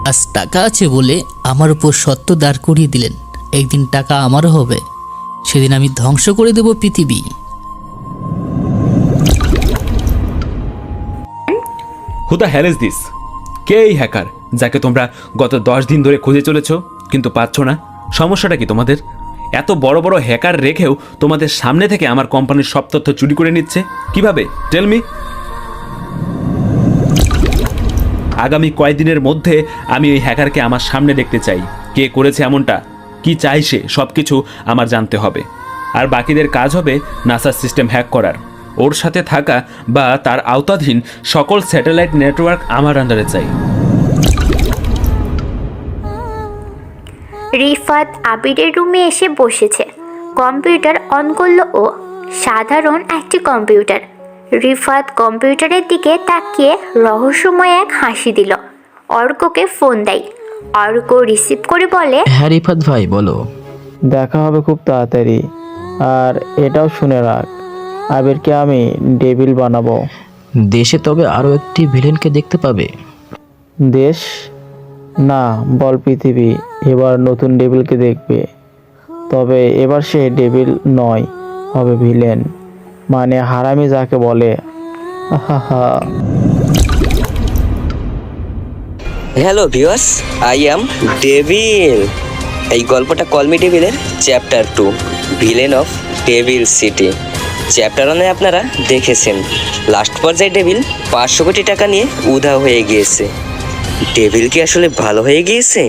আজ টাকা আছে বলে আমার উপর সত্য দাঁড় করিয়ে দিলেন। একদিন টাকা আমারও হবে, সেদিন আমি ধ্বংস করে দেব পৃথিবী। Who the hell is this? কে এই হ্যাকার যাকে তোমরা গত 10 দিন ধরে খুঁজে চলেছ কিন্তু পাচ্ছ না? সমস্যাটা কি তোমাদের? এত বড় বড় হ্যাকার রেখেও তোমাদের সামনে থেকে আমার কোম্পানির সব তথ্য চুরি করে নিচ্ছে কিভাবে? Tell me. আগামী কয়েকদিনের মধ্যে আমি ওই হ্যাকারকে আমার সামনে দেখতে চাই। কে করেছে এমনটা, কি চাই সে, সব কিছু আমার জানতে হবে। আর বাকিদের কাজ হবে নাসার সিস্টেম হ্যাক করার। ওর সাথে থাকা বা তার আওতাধীন সকল স্যাটেলাইট নেটওয়ার্ক আমার আন্ডারে চাই। রিফাত আবিরের রুমে এসে বসেছে। কম্পিউটার অন করলো ও। সাধারণ একটি কম্পিউটার। রিফাত কম্পিউটারের দিকে তাকিয়ে রহস্যময় এক হাসি দিল। অর্ককে ফোন দেয়। অর্ক রিসিভ করে বলে, হ্যাঁ রিফাত ভাই বলো। দেখা হবে খুব তাড়াতাড়ি। আর এটাও শুনে রাখ, আবিরকে আমি ডেভিল বানাবো। দেশে তবে আরও একটি ভিলেনকে দেখতে পাবে। দেশ না, বল পৃথিবী এবার নতুন ডেভিলকে দেখবে। তবে এবার সে ডেভিল নয়, হবে ভিলেন, মানে হারামি যাকে বলে। হাহা। Hello viewers, I am Devil. এই গল্পটা কলমি ডেভিলের chapter 2, villain of Devil City. Chapter 1 আপনারা দেখেছেন লাস্ট পর্যায়ে ডেভিল 500 কোটি টাকা নিয়ে উধাও হয়ে গিয়েছে। ডেভিল কি আসলে ভালো হয়ে গিয়েছে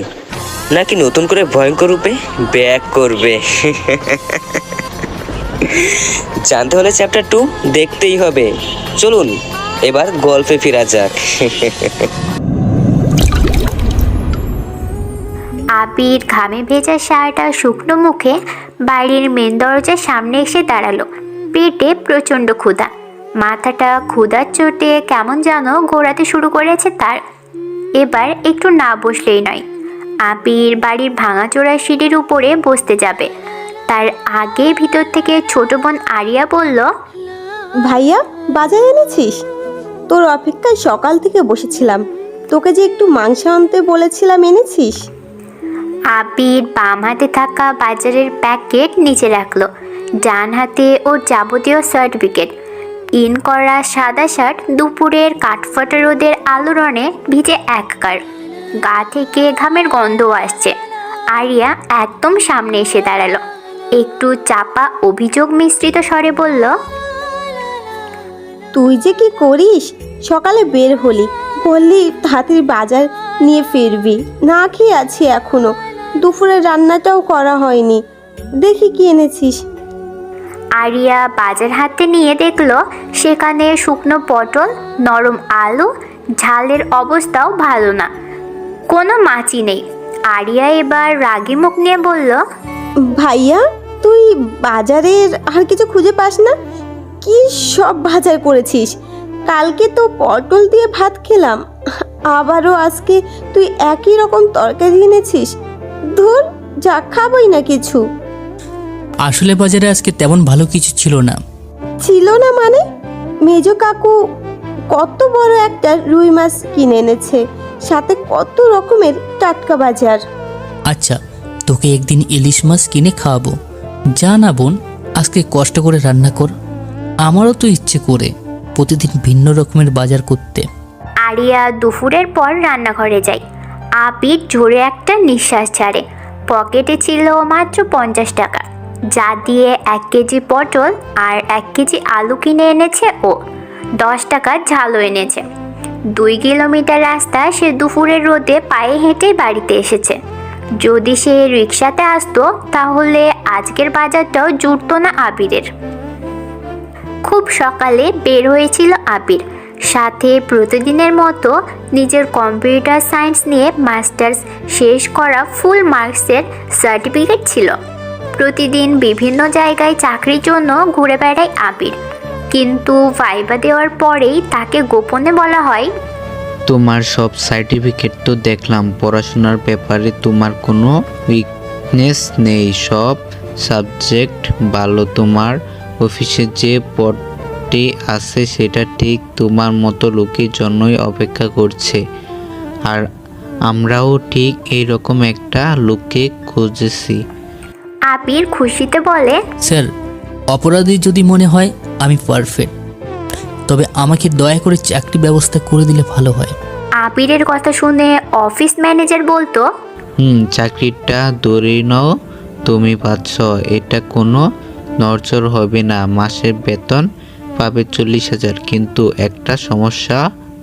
নাকি নতুন করে ভয়ঙ্কর রূপে ব্যাক করবে? জানতে হলে চ্যাপ্টার 2 দেখতেই হবে। চলুন এবার গল্পে ফেরা যাক। আবির ঘামে ভেজা শার্ট আর শুকনো মুখে বাড়ির মেন দরজার সামনে এসে দাঁড়ালো। পেটে প্রচণ্ড ক্ষুধা। মাথাটা ক্ষুধার চোটে কেমন যেন ঘোরাতে শুরু করেছে তার। এবার একটু না বসলেই নয়। আবির বাড়ির ভাঙাচোরা সিঁড়ির উপরে বসতে যাবে, তার আগে ভিতর থেকে ছোট বোন আরিয়া বলল, ভাইয়া বাজার এনেছিস? তোর অপেক্ষায় সকাল থেকে বসেছিলাম, তোকে যে একটু মাংস আনতে বলেছিলাম, এনেছিস? আবির বাম হাতে থাকা বাজারের প্যাকেট নিচে রাখলো। ডান হাতে ওর যাবতীয় সার্টিফিকেট। ইন করা সাদা শার্ট দুপুরের কাঠফাটা রোদের আলোড়নে ভিজে একাকার। গা থেকে ঘামের গন্ধও আসছে। আরিয়া একদম সামনে এসে দাঁড়ালো। একটু চাপা অভিযোগ মিশ্রিত স্বরে বলল, তুই যে কি করিস? সকালে বের হলি, বললি হাতির বাজার নিয়ে ফিরবি, না খেয়ে আছি এখনো, দুপুরে রান্নাটাও করা হয়নি। দেখি কি এনেছিস। আরিয়া বাজার হাতে নিয়ে দেখলো সেখানে শুকনো পটল, নরম আলু, ঝালের অবস্থাও ভালো না, কোনো মাছই নেই। আরিয়া এবার রাগী মুখ নিয়ে বলল, ভাইয়া তুই বাজারের আর কিছু খুঁজে পাস না? কি সব বাজার করেছিস? কালকে তো পটল দিয়ে ভাত খেলাম, আবারও আজকে তুই একই রকম তরকারি এনেছিস। ধুর, যা খাবই না কিছু। আসলে বাজারে আজকে তেমন ভালো কিছু ছিল না। ছিল না মানে? মেজো কাকু কত বড় একটা রুই মাছ কিনে এনেছে, সাথে কত রকমের টাটকা বাজার। আচ্ছা, তোকে একদিন ইলিশ মাছ কিনে খাওয়াবো। যা না বোন, আজকে কষ্ট করে রান্না কর। আমারও তো ইচ্ছে করে প্রতিদিন ভিন্ন রকমের বাজার করতে। আরিয়া দুপুরের পর রান্নাঘরে যায়। আবির জোরে একটা নিঃশ্বাস ছাড়ে। পকেটে ছিল মাত্র 50 টাকা, যা দিয়ে 1 কেজি পটল আর 1 কেজি আলু কিনে এনেছে ও। 10 টাকার ঝালও এনেছে। 2 কিলোমিটার রাস্তা সে দুপুরের রোদে পায়ে হেঁটে বাড়িতে এসেছে। যদি সে রিক্সাতে আসতো তাহলে আজকের বাজারটাও জুটতো না আবিরের। খুব সকালে বের হয়েছিল আবির। সাথে প্রতিদিনের মতো নিজের কম্পিউটার সায়েন্স নিয়ে মাস্টার্স শেষ করা ফুল মার্কসের সার্টিফিকেট ছিল। প্রতিদিন বিভিন্ন জায়গায় চাকরির জন্য ঘুরে বেড়ায় আবির, কিন্তু ভাইবা দেওয়ার পরেই তাকে গোপনে বলা হয়, তোমার সব সার্টিফিকেট তো দেখলাম, পড়াশোনার ব্যাপারে তোমার কোনো উইকনেস নেই, সব সাবজেক্ট ভালো, তোমার অফিসে যে পদটি আছে সেটা ঠিক তোমার মতো লোকের জন্যই অপেক্ষা করছে, আর আমরাও ঠিক এইরকম একটা লোককে খুঁজেছি। আবির খুশিতে বলে, স্যার, অপরাধী যদি মনে হয় আমি পারফেক্ট, তবে আমাকে দয়া করে চাকরি ব্যবস্থা করে দিলে ভালো হয়। আবিরের কথা শুনে অফিস ম্যানেজার বলতো, চাকরিটা ধরে নাও, তুমি পাচ্ছ, এটা কোনো নড়চড় হবে না। মাসের বেতন পাবে 40,000, কিন্তু একটা সমস্যা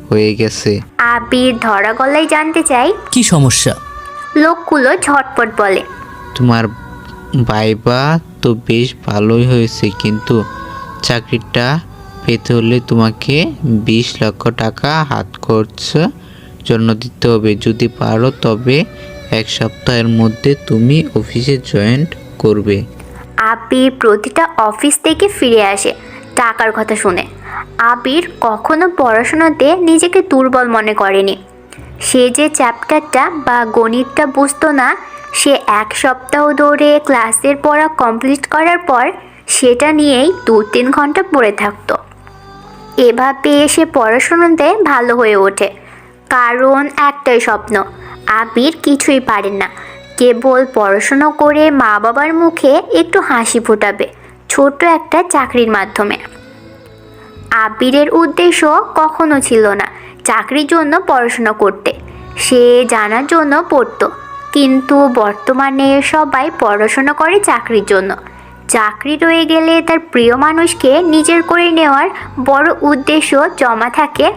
হয়ে গেছে। আবির ধরা গলায় জানতে চাই। কি সমস্যা? লোকগুলো ঝটপট বলে, তোমার ভাইবা তো বেশ ভালোই হয়েছে, কিন্তু চাকরিটা পেতে হলে তোমাকে 20 লক্ষ টাকা হাত খরচ জন্য দিতে হবে। যদি পারো তবে 1 সপ্তাহের মধ্যে তুমি অফিসে জয়েন করবে। আবির প্রতিটা অফিস থেকে ফিরে আসে টাকার কথা শুনে। আবির কখনো পড়াশোনাতে নিজেকে দুর্বল মনে করেনি। সে যে চ্যাপ্টারটা বা গণিতটা বুঝতো না, সে 1 সপ্তাহ ধরে ক্লাসের পড়া কমপ্লিট করার পর সেটা নিয়েই 2-3 ঘন্টা পড়ে থাকতো। এভাবে সে পড়াশোনাতে ভালো হয়ে ওঠে, কারণ একটাই স্বপ্ন, আবির কিছুই পারেন না, কেবল পড়াশুনো করে মা বাবার মুখে একটু হাসি ফোটাবে ছোট্ট একটা চাকরির মাধ্যমে। আবিরের উদ্দেশ্য কখনো ছিল না চাকরির জন্য পড়াশোনা করতে, সে জানার জন্য পড়তো। কিন্তু বর্তমানে সবাই পড়াশোনা করে চাকরির জন্য। চাকরি রয়ে গেলে তার প্রিয় মানুষকে নিজের করে নেওয়ার বড় উদ্দেশ্য জমা থাকে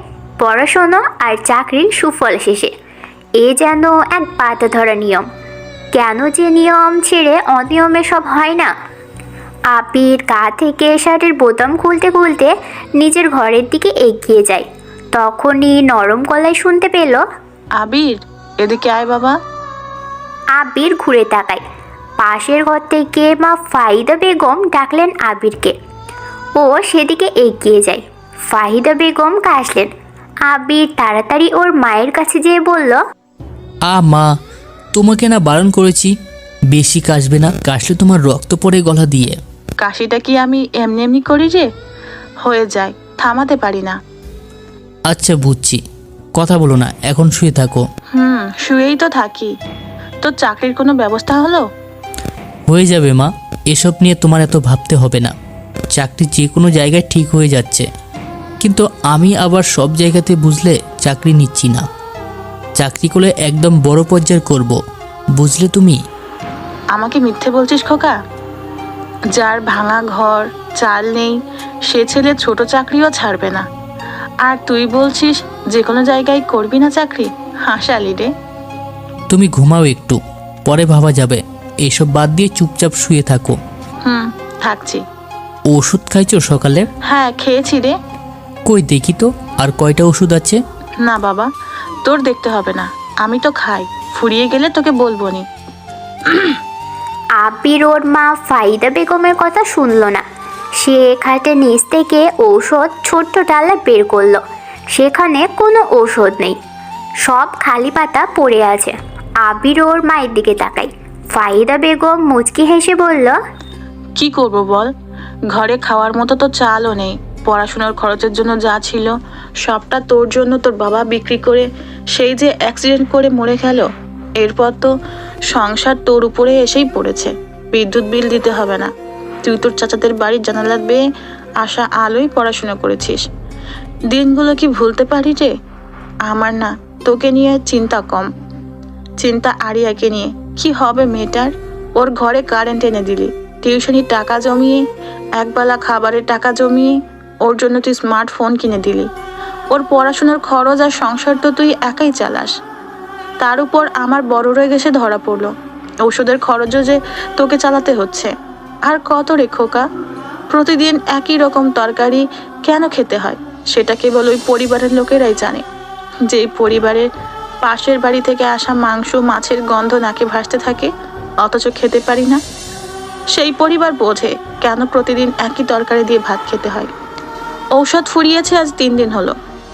পড়াশোনা আর চাকরির সুফল শেষে। এ যেন এক বাধা ধরা নিয়ম। কেন যে নিয়ম ছেড়ে অনিয়মে সব হয় না। আবির গা থেকে শার্টের বোতাম খুলতে খুলতে নিজের ঘরের দিকে এগিয়ে যায়। তখনই নরম গলায় শুনতে পেল, আবির, এদিকে আয় বাবা। আবির ঘুরে তাকায়। পাশের ঘর থেকে মা ফাহিদা বেগম ডাকলেন আবিরকে। ও সেদিকে এগিয়ে যায়। ফাহিদা বেগম কাশলেন। আবির তাড়াতাড়ি ওর মায়ের কাছে যেয়ে বলল, মা, তোমাকে না বারণ করেছি, বেশি কাশবে না, কাশলে তোমার রক্ত পড়ে গলা দিয়ে। কাশিটা কি আমি এমনি এমনি করি রে? হয়ে যায়, থামাতে পারি না। আচ্ছা বুঝছি, কথা বলো না, এখন শুয়ে থাকো। শুয়েই তো থাকি। তোর চাকরির কোনো ব্যবস্থা হলো? হয়ে যাবে মা, এসব নিয়ে তোমার এত ভাবতে হবে না। চাকরি যে কোনো জায়গায় ঠিক হয়ে যাচ্ছে, কিন্তু আমি আবার সব জায়গাতে বুঝলে চাকরি নিচ্ছি না। চাকরি করলে একদম বড় পর্যায়ের করব, বুঝলে তুমি? আমাকে মিথ্যে বলছিস খোকা? যার ভাঙা ঘর, চাল নেই, সে ছেলে ছোট চাকরিও ছাড়বে না, আর তুই বলছিস যে কোনো জায়গায় করবি না চাকরি? হাসালি রে। তুমি ঘুমাও একটু, পরে ভাবা যাবে। এইসব বাদ দিয়ে চুপচাপ শুয়ে থাকো। থাকছি। ওষুধ খাইছো সকালে? হ্যাঁ, খেয়েছি রে। কই দেখি তো, আর কয়টা ওষুধ আছে? না বাবা, তোর দেখতে হবে না, আমি তো খাই। ফুরিয়ে গেলে তোকে বলবো নি। আবির ওর মা ফাহিদা বেগমের কথা শুনলো না। সে খাটের নিচ থেকে ঔষধ ছোট্ট ডালা বের করলো। সেখানে কোনো ঔষধ নেই, সব খালি পাতা পড়ে আছে। আবির ওর মায়ের দিকে তাকায়। ফাহিদা বেগম মুচকি হেসে বলল, কি করব বল, ঘরে খাওয়ার মতো তো চালও নেই। পড়াশোনার খরচের জন্য যা ছিল সবটা তোর জন্য তোর বাবা বিক্রি করে সেই যে অ্যাক্সিডেন্ট করে মরে গেল, এরপর তো সংসার তোর উপরে এসেই পড়েছে। বিদ্যুৎ বিল দিতে হবে না, তুই তোর চাচাদের বাড়ির জানালা বেয়ে আসা আলোয় পড়াশোনা করেছিস। দিনগুলো কি ভুলতে পারি রে? আমার না তোকে নিয়ে চিন্তা কম, চিন্তা আরিয়াকে নিয়ে। কি হবে মেয়েটার? ওর ঘরে কারেন্ট এনে দিলি, টিউশনির টাকা জমিয়ে, একবেলা খাবারের টাকা জমিয়ে ওর জন্য তুই স্মার্টফোন কিনে দিলি। ওর পড়াশোনার খরচ আর সংসার তো তুই একাই চালাস। তার উপর আমার বড় রয়ে গেছে ধরা পড়লো, ওষুধের খরচও যে তোকে চালাতে হচ্ছে। আর কত রে খোকা, প্রতিদিন একই রকম তরকারি কেন খেতে হয় সেটা কেবল ওই পরিবারের লোকেরাই জানে। যেই পরিবারের পাশের বাড়ি থেকে আসা মাংস মাছের গন্ধ নাকে ভাসতে থাকে, অথচ খেতে পারি না, সেই পরিবার বোঝে কেন প্রতিদিন একই তরকারি দিয়ে ভাত খেতে হয়। ঔষধ ফুরিয়েছে আজ 3 দিন হলো,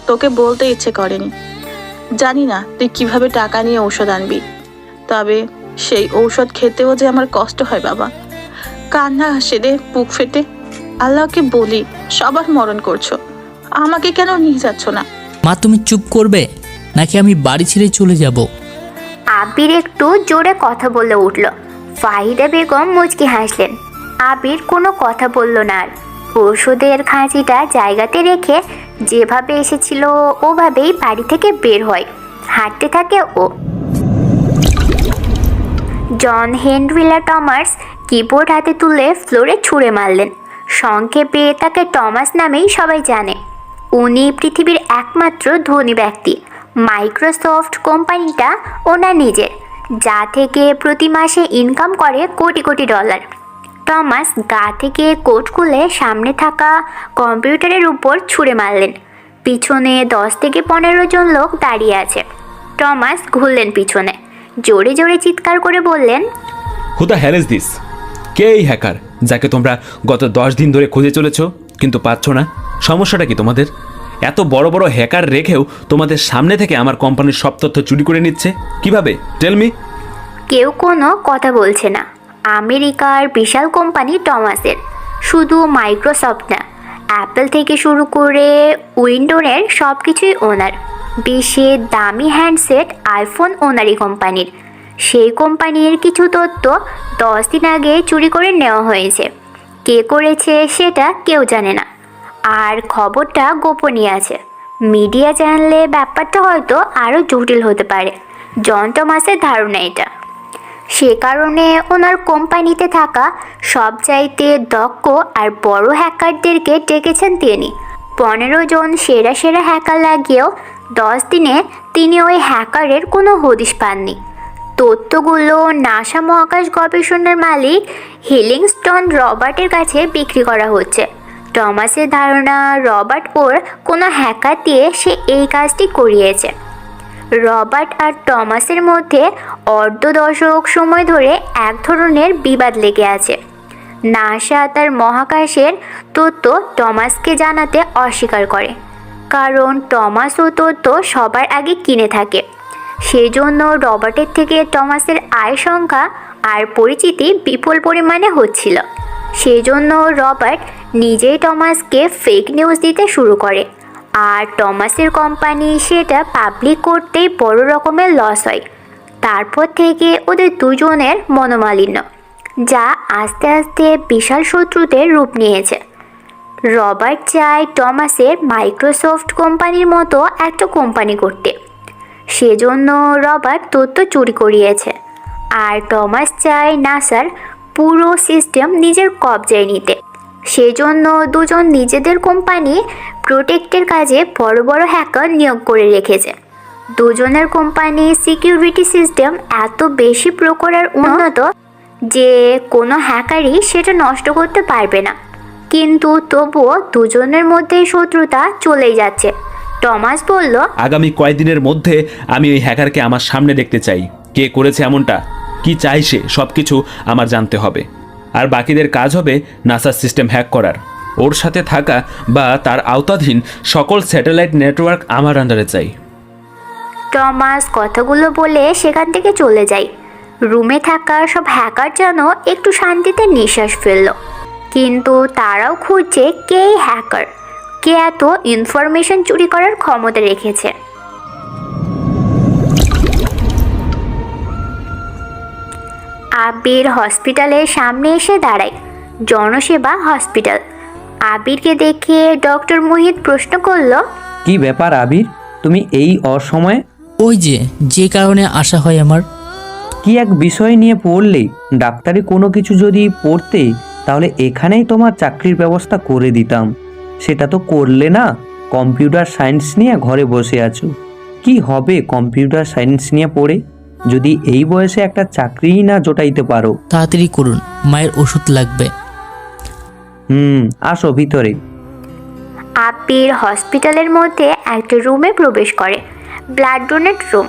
তোকে বলতে ইচ্ছে করেনি। জানি না তুই কিভাবে টাকা নিয়ে ঔষধ আনবি, তবে সেই ঔষধ খেতেও যে আমার কষ্ট হয় বাবা। কান্না আসে রে বুক ফেটে। আল্লাহকে বলি, সবার মরণ করছো, আমাকে কেন নিয়ে যাচ্ছ না? মা তুমি চুপ করবে নাকি আমি বাড়ি ছেড়ে চলে যাব? আবির একটু জোরে কথা বলে উঠল। ফাহিদা বেগম মুচকি হাসলেন। আবির কোনো কথা বলল না আর। ওষুধের খাঁচিটা জায়গাতে রেখে যেভাবে এসেছিল ওভাবেই বাড়ি থেকে বের হয়। হাঁটতে থাকে ও। জন হেনরিলা টমাস কিবোর্ড হাতে তুলে ফ্লোরে ছুঁড়ে মারলেন। সংক্ষেপে তাকে টমাস নামেই সবাই জানে। উনি পৃথিবীর একমাত্র ধনী ব্যক্তি। মাইক্রোসফট কোম্পানিটা ওনার নিজের, যা থেকে প্রতি মাসে ইনকাম করে কোটি কোটি ডলার। টমাস গা থেকে কোট খুলে সামনে থাকা কম্পিউটারের উপর ছুঁড়ে মারলেন। পিছনে 10 থেকে 15 জন লোক দাঁড়িয়ে আছে। টমাস ঘুরলেন পিছনে, জোরে জোরে চিৎকার করে বললেন, who the hell is this? কে এই হ্যাকার যাকে তোমরা গত 10 দিন ধরে খুঁজে চলেছ কিন্তু পাচ্ছ না? সমস্যাটা কি তোমাদের? এত বড় বড় হ্যাকার রেখেও তোমাদের সামনে থেকে আমার কোম্পানির সব তথ্য চুরি করে নিচ্ছে কিভাবে? Tell me. কেউ কোনো কথা বলছে না। আমেরিকার বিশাল কোম্পানি টমাসের। শুধু মাইক্রোসফট না, অ্যাপেল থেকে শুরু করে উইন্ডোজের সব কিছুই ওনার। বিশ্বের দামি হ্যান্ডসেট আইফোন ওনারই কোম্পানির। সেই কোম্পানির কিছু তথ্য 10 দিন আগে চুরি করে নেওয়া হয়েছে। কে করেছে সেটা কেউ জানে না, আর খবরটা গোপনীয় আছে। মিডিয়া জানলে ব্যাপারটা হয়তো আরও জটিল হতে পারে। জন টমাসের ধারণা এটা। সে কারণে ওনার কোম্পানিতে থাকা সবচাইতে দক্ষ আর বড় হ্যাকারদেরকে ডেকেছেন তিনি। 15 জন সেরা সেরা হ্যাকার লাগিয়েও 10 দিনে তিনি ওই হ্যাকারের কোনো হদিশ পাননি। তথ্যগুলো নাসা মহাকাশ গবেষণার মালিক হিলিংস্টন রবার্টের কাছে বিক্রি করা হচ্ছে। টমাসের ধারণা রবার্ট ওর কোনো হ্যাকার দিয়ে সে এই কাজটি করিয়েছে। রবার্ট আর টমাসের মধ্যে অর্ধ দশক সময় ধরে এক ধরনের বিবাদ লেগে আছে। নাসা তার মহাকাশের তথ্য টমাসকে জানাতে অস্বীকার করে, কারণ টমাস ও তথ্য সবার আগে কিনে থাকে। সেজন্য রবার্টের থেকে টমাসের আয় সংখ্যা আর পরিচিতি বিপুল পরিমাণে হচ্ছিল। সেজন্য রবার্ট নিজেই টমাসকে ফেক নিউজ দিতে শুরু করে, আর টমাসের কোম্পানি সেটা পাবলিক করতেই বড় রকমের লস হয়। তারপর থেকে ওদের দুজনের মনোমালিন্য, যা আস্তে আস্তে বিশাল শত্রুদের রূপ নিয়েছে। রবার্ট চায় টমাসের মাইক্রোসফট কোম্পানির মতো একটা কোম্পানি করতে। সেজন্য রবার্ট তথ্য চুরি করিয়েছে, আর টমাস চায় নাসার পুরো সিস্টেম নিজের কবজায় নিতে। সেজন্য দুজন নিজেদের কোম্পানি প্রোটেক্টের কাজে বড় বড় হ্যাকার নিয়োগ করে রেখেছে। দুজনের কোম্পানি সিকিউরিটি সিস্টেম এত বেশি প্রখর আর উন্নত যে কোনো হ্যাকারই সেটা নষ্ট করতে পারবে না। কিন্তু তবুও দুজনের মধ্যে শত্রুতা চলেই যাচ্ছে। টমাস বলল, আগামী কয়েকদিনের মধ্যে আমি ওই হ্যাকারকে আমার সামনে দেখতে চাই। কে করেছে এমনটা, কি চাই সে, সব কিছু আমার জানতে হবে। আর বাকিদের কাজ হবে নাসার সিস্টেম হ্যাক করার। ওর সাথে থাকা বা তার আওতাধীন সকল স্যাটেলাইট নেটওয়ার্ক আমার আন্ডারে চাই। টমাস কথাগুলো বলে সেখান থেকে চলে যায়। রুমে থাকা সব হ্যাকার যেন একটু শান্তিতে নিঃশ্বাস ফেলল। কিন্তু তারাও খুঁজছে কে এই হ্যাকার, কে এত ইনফরমেশন চুরি করার ক্ষমতা রেখেছে। আবির হসপিটালের সামনে এসে দাঁড়ায়। জনসেবা হসপিটাল। আবিরকে দেখে ডক্টর মোহিত প্রশ্ন করল, কি ব্যাপার আবির, তুমি এই অসময়ে? ওই যে কারণে আসা হয় আমার। কি এক বিষয় নিয়ে পড়লে? ডাক্তারি কোনো কিছু যদি পড়তে তাহলে এখানেই তোমার চাকরির ব্যবস্থা করে দিতাম। সেটা তো করলে না। কম্পিউটার সায়েন্স নিয়ে ঘরে বসে আছো। কি হবে কম্পিউটার সায়েন্স নিয়ে পড়ে, যদি এই বয়সে একটা চাকরিই না জোটাইতে পারো? তাড়াতাড়ি করুন, মায়ের ওষুধ লাগবে। আসো ভিতরে। আবির হসপিটালের মধ্যে একটা রুমে প্রবেশ করে। Blood donate room.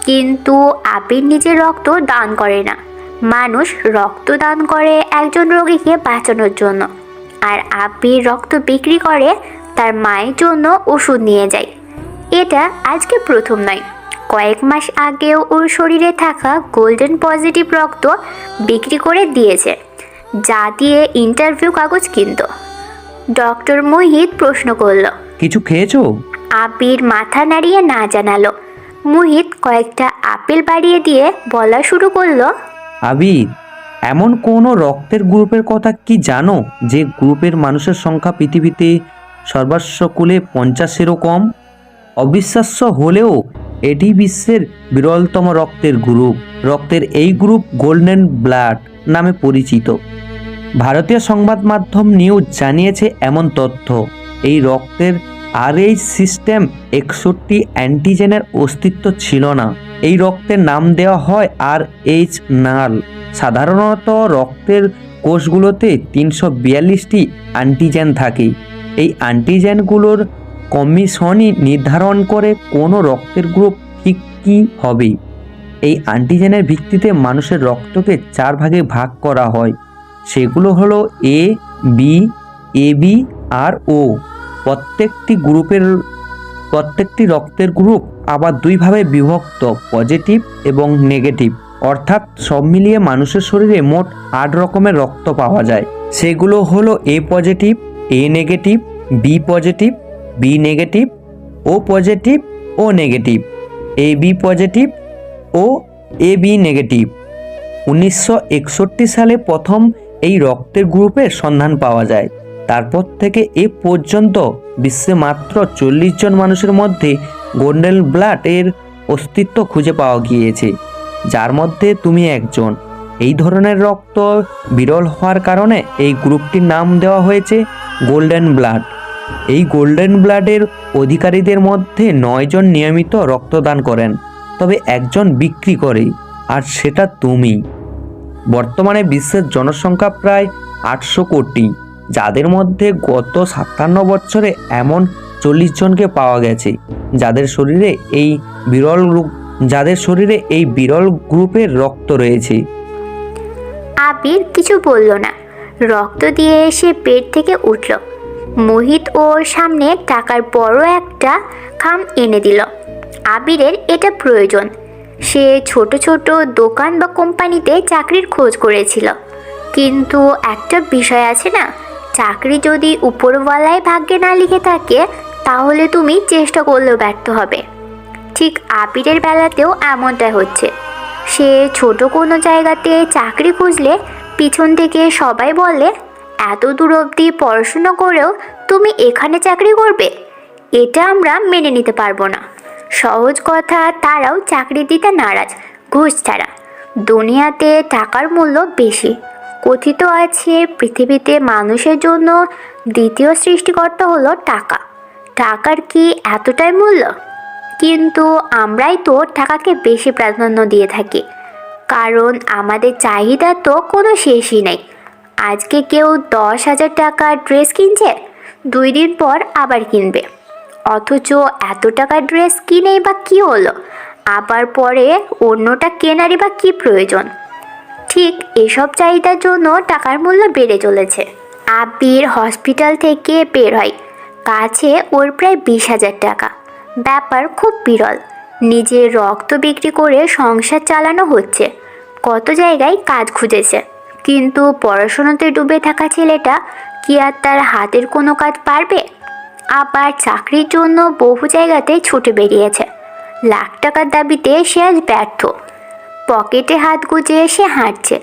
কিন্তু আবির নিজের রক্ত দান করে না। মানুষ রক্ত দান করে একজন রোগীকে বাঁচানোর জন্য, আর আবির রক্ত বিক্রি করে তার মায়ের জন্য ওষুধ নিয়ে যায়। এটা আজকে প্রথম নয়, কয়েক মাস আগেও ওর শরীরে থাকা গোল্ডেন পজিটিভ রক্ত বিক্রি করে দিয়েছে, যা দিয়ে ইন্টারভিউ কাগজ কিনত। ডক্টর মোহিত প্রশ্ন করল, কিছু খেয়েছো? আবির মাথা নাড়িয়ে না জানালো। মুহিত কয়েকটা আপেল বাড়িয়ে দিয়ে বলা শুরু করলো, আবির, এমন কোনো রক্তের গ্রুপের কথা কি জানো যে গ্রুপের মানুষের সংখ্যা পৃথিবীতে সর্বস্বকুলে 50-এরও কম? অবিশ্বাস্য হলেও এটি বিশ্বের বিরলতম রক্তের গ্রুপ। রক্তের এই গ্রুপ গোল্ডেন ব্লাড নামে পরিচিত। ভারতীয় সংবাদ মাধ্যম নিউজ জানিয়েছে এমন তথ্য। এই রক্তের RH সিস্টেম 61 অ্যান্টিজেনের অস্তিত্ব ছিল না। এই রক্তের নাম দেওয়া হয় RH নাল। সাধারণত রক্তের কোষগুলোতে 342টি অ্যান্টিজেন থাকে। এই অ্যান্টিজেনগুলোর কমিশনই নির্ধারণ করে কোনো রক্তের গ্রুপ ঠিক কী হবে। এই অ্যান্টিজেনের ভিত্তিতে মানুষের রক্তকে 4 ভাগে ভাগ করা হয়। সেগুলো হলো A, B, AB R O। প্রত্যেকটি রক্তের গ্রুপ আবার 2 ভাবে বিভক্ত, পজিটিভ এবং নেগেটিভ। অর্থাৎ সব মিলিয়ে মানুষের শরীরে মোট 8 রকমের রক্ত পাওয়া যায়। সেগুলো হলো A positive, A negative, B positive, B negative, O positive, O negative, AB positive ও AB নেগেটিভ। 1961 সালে প্রথম এই রক্তের গ্রুপের সন্ধান পাওয়া যায়। তারপর থেকে এ পর্যন্ত বিশ্বে মাত্র 40 জন মানুষের মধ্যে গোল্ডেন ব্লাড এর অস্তিত্ব খুঁজে পাওয়া গিয়েছে, যার মধ্যে তুমি একজন। এই ধরনের রক্ত বিরল হওয়ার কারণে এই গ্রুপটির নাম দেওয়া হয়েছে গোল্ডেন ব্লাড। এই গোল্ডেন ব্লাডের অধিকারীদের মধ্যে 9 জন নিয়মিত রক্তদান করেন, তবে একজন বিক্রি করে, আর সেটা তুমি। বর্তমানে বিশ্বের জনসংখ্যা প্রায় 800 কোটি, যাদের মধ্যে গত 57 বছরে এমন 40 জনকে পাওয়া গেছে যাদের শরীরে এই বিরল গ্রুপের রক্ত রয়েছে। আবির কিছু বলল না, রক্ত দিয়ে সে বেড থেকে উঠল। মোহিত ওর সামনে টাকার বড় একটা খাম এনে দিল। আবিরের এটা প্রয়োজন। সে ছোট ছোট দোকান বা কোম্পানিতে চাকরির খোঁজ করেছিল, কিন্তু একটা বিষয় আছে না, চাকরি যদি উপরওয়ালায় ভাগ্যে না লিখে থাকে তাহলে তুমি চেষ্টা করলেও ব্যর্থ হবে। ঠিক আবিরের বেলাতেও এমনটাই হচ্ছে। সে ছোট কোনো জায়গাতে চাকরি খুঁজলে পিছন থেকে সবাই বলে, এত দূর অবধি পড়াশুনো করেও তুমি এখানে চাকরি করবে? এটা আমরা মেনে নিতে পারবো না। সহজ কথা, তারাও চাকরি দিতে নারাজ, ঘুষ ছাড়া। দুনিয়াতে টাকার মূল্য বেশি। কথিত আছে পৃথিবীতে মানুষের জন্য দ্বিতীয় সৃষ্টিকর্তা হলো টাকা। টাকার কি এতটাই মূল্য? কিন্তু আমরাই তো টাকাকে বেশি প্রাধান্য দিয়ে থাকি, কারণ আমাদের চাহিদা তো কোনো শেষই নেই। আজকে কেউ 10,000 টাকার ড্রেস কিনছে, 2 দিন পর আবার কিনবে। অথচ এত টাকার ড্রেস কিনেই বা কী হলো, আবার পরে অন্যটা কেনারই বা কী প্রয়োজন? ঠিক এসব চাহিদার জন্য টাকার মূল্য বেড়ে চলেছে। আবির হসপিটাল থেকে বের হয়, কাছে ওর প্রায় 20,000 টাকা। ব্যাপার খুব বিরল। নিজের রক্ত বিক্রি করে সংসার চালানো হচ্ছে। কত জায়গায় কাজ খুঁজেছে, কিন্তু পড়াশোনাতে ডুবে থাকা ছেলেটা কি আর তার হাতের কোনো কাজ পারবে? আবার চাকরির জন্য বহু জায়গাতে ছুটে বেরিয়েছে। লাখ টাকার দাবিতে সে আজ ব্যর্থ। পকেটে হাত গুজে সে হাঁটছে।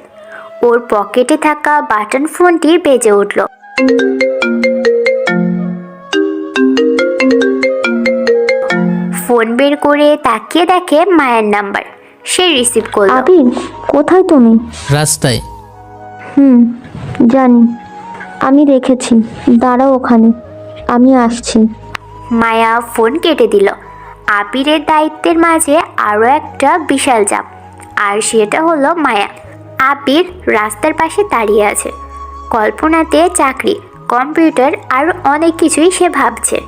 ওর পকেটে থাকা বাটন ফোনটি বেজে উঠল। ফোন বের করে তাকিয়ে দেখে মায়ের নাম্বার। সে রিসিভ করল। আবির, কোথায় তুমি? রাস্তায়। জানি, আমি রেখেছি, দাঁড়াও ওখানে, আমি আসছি। মায়া ফোন কেটে দিল। আবিরের দায়িত্বের মাঝে আরও একটা বিশাল চাপ, আর সেটা হলো মায়া। আবির রাস্তার পাশে দাঁড়িয়ে আছে। কল্পনাতে চাকরি, কম্পিউটার আর অনেক কিছুই সে ভাবছে।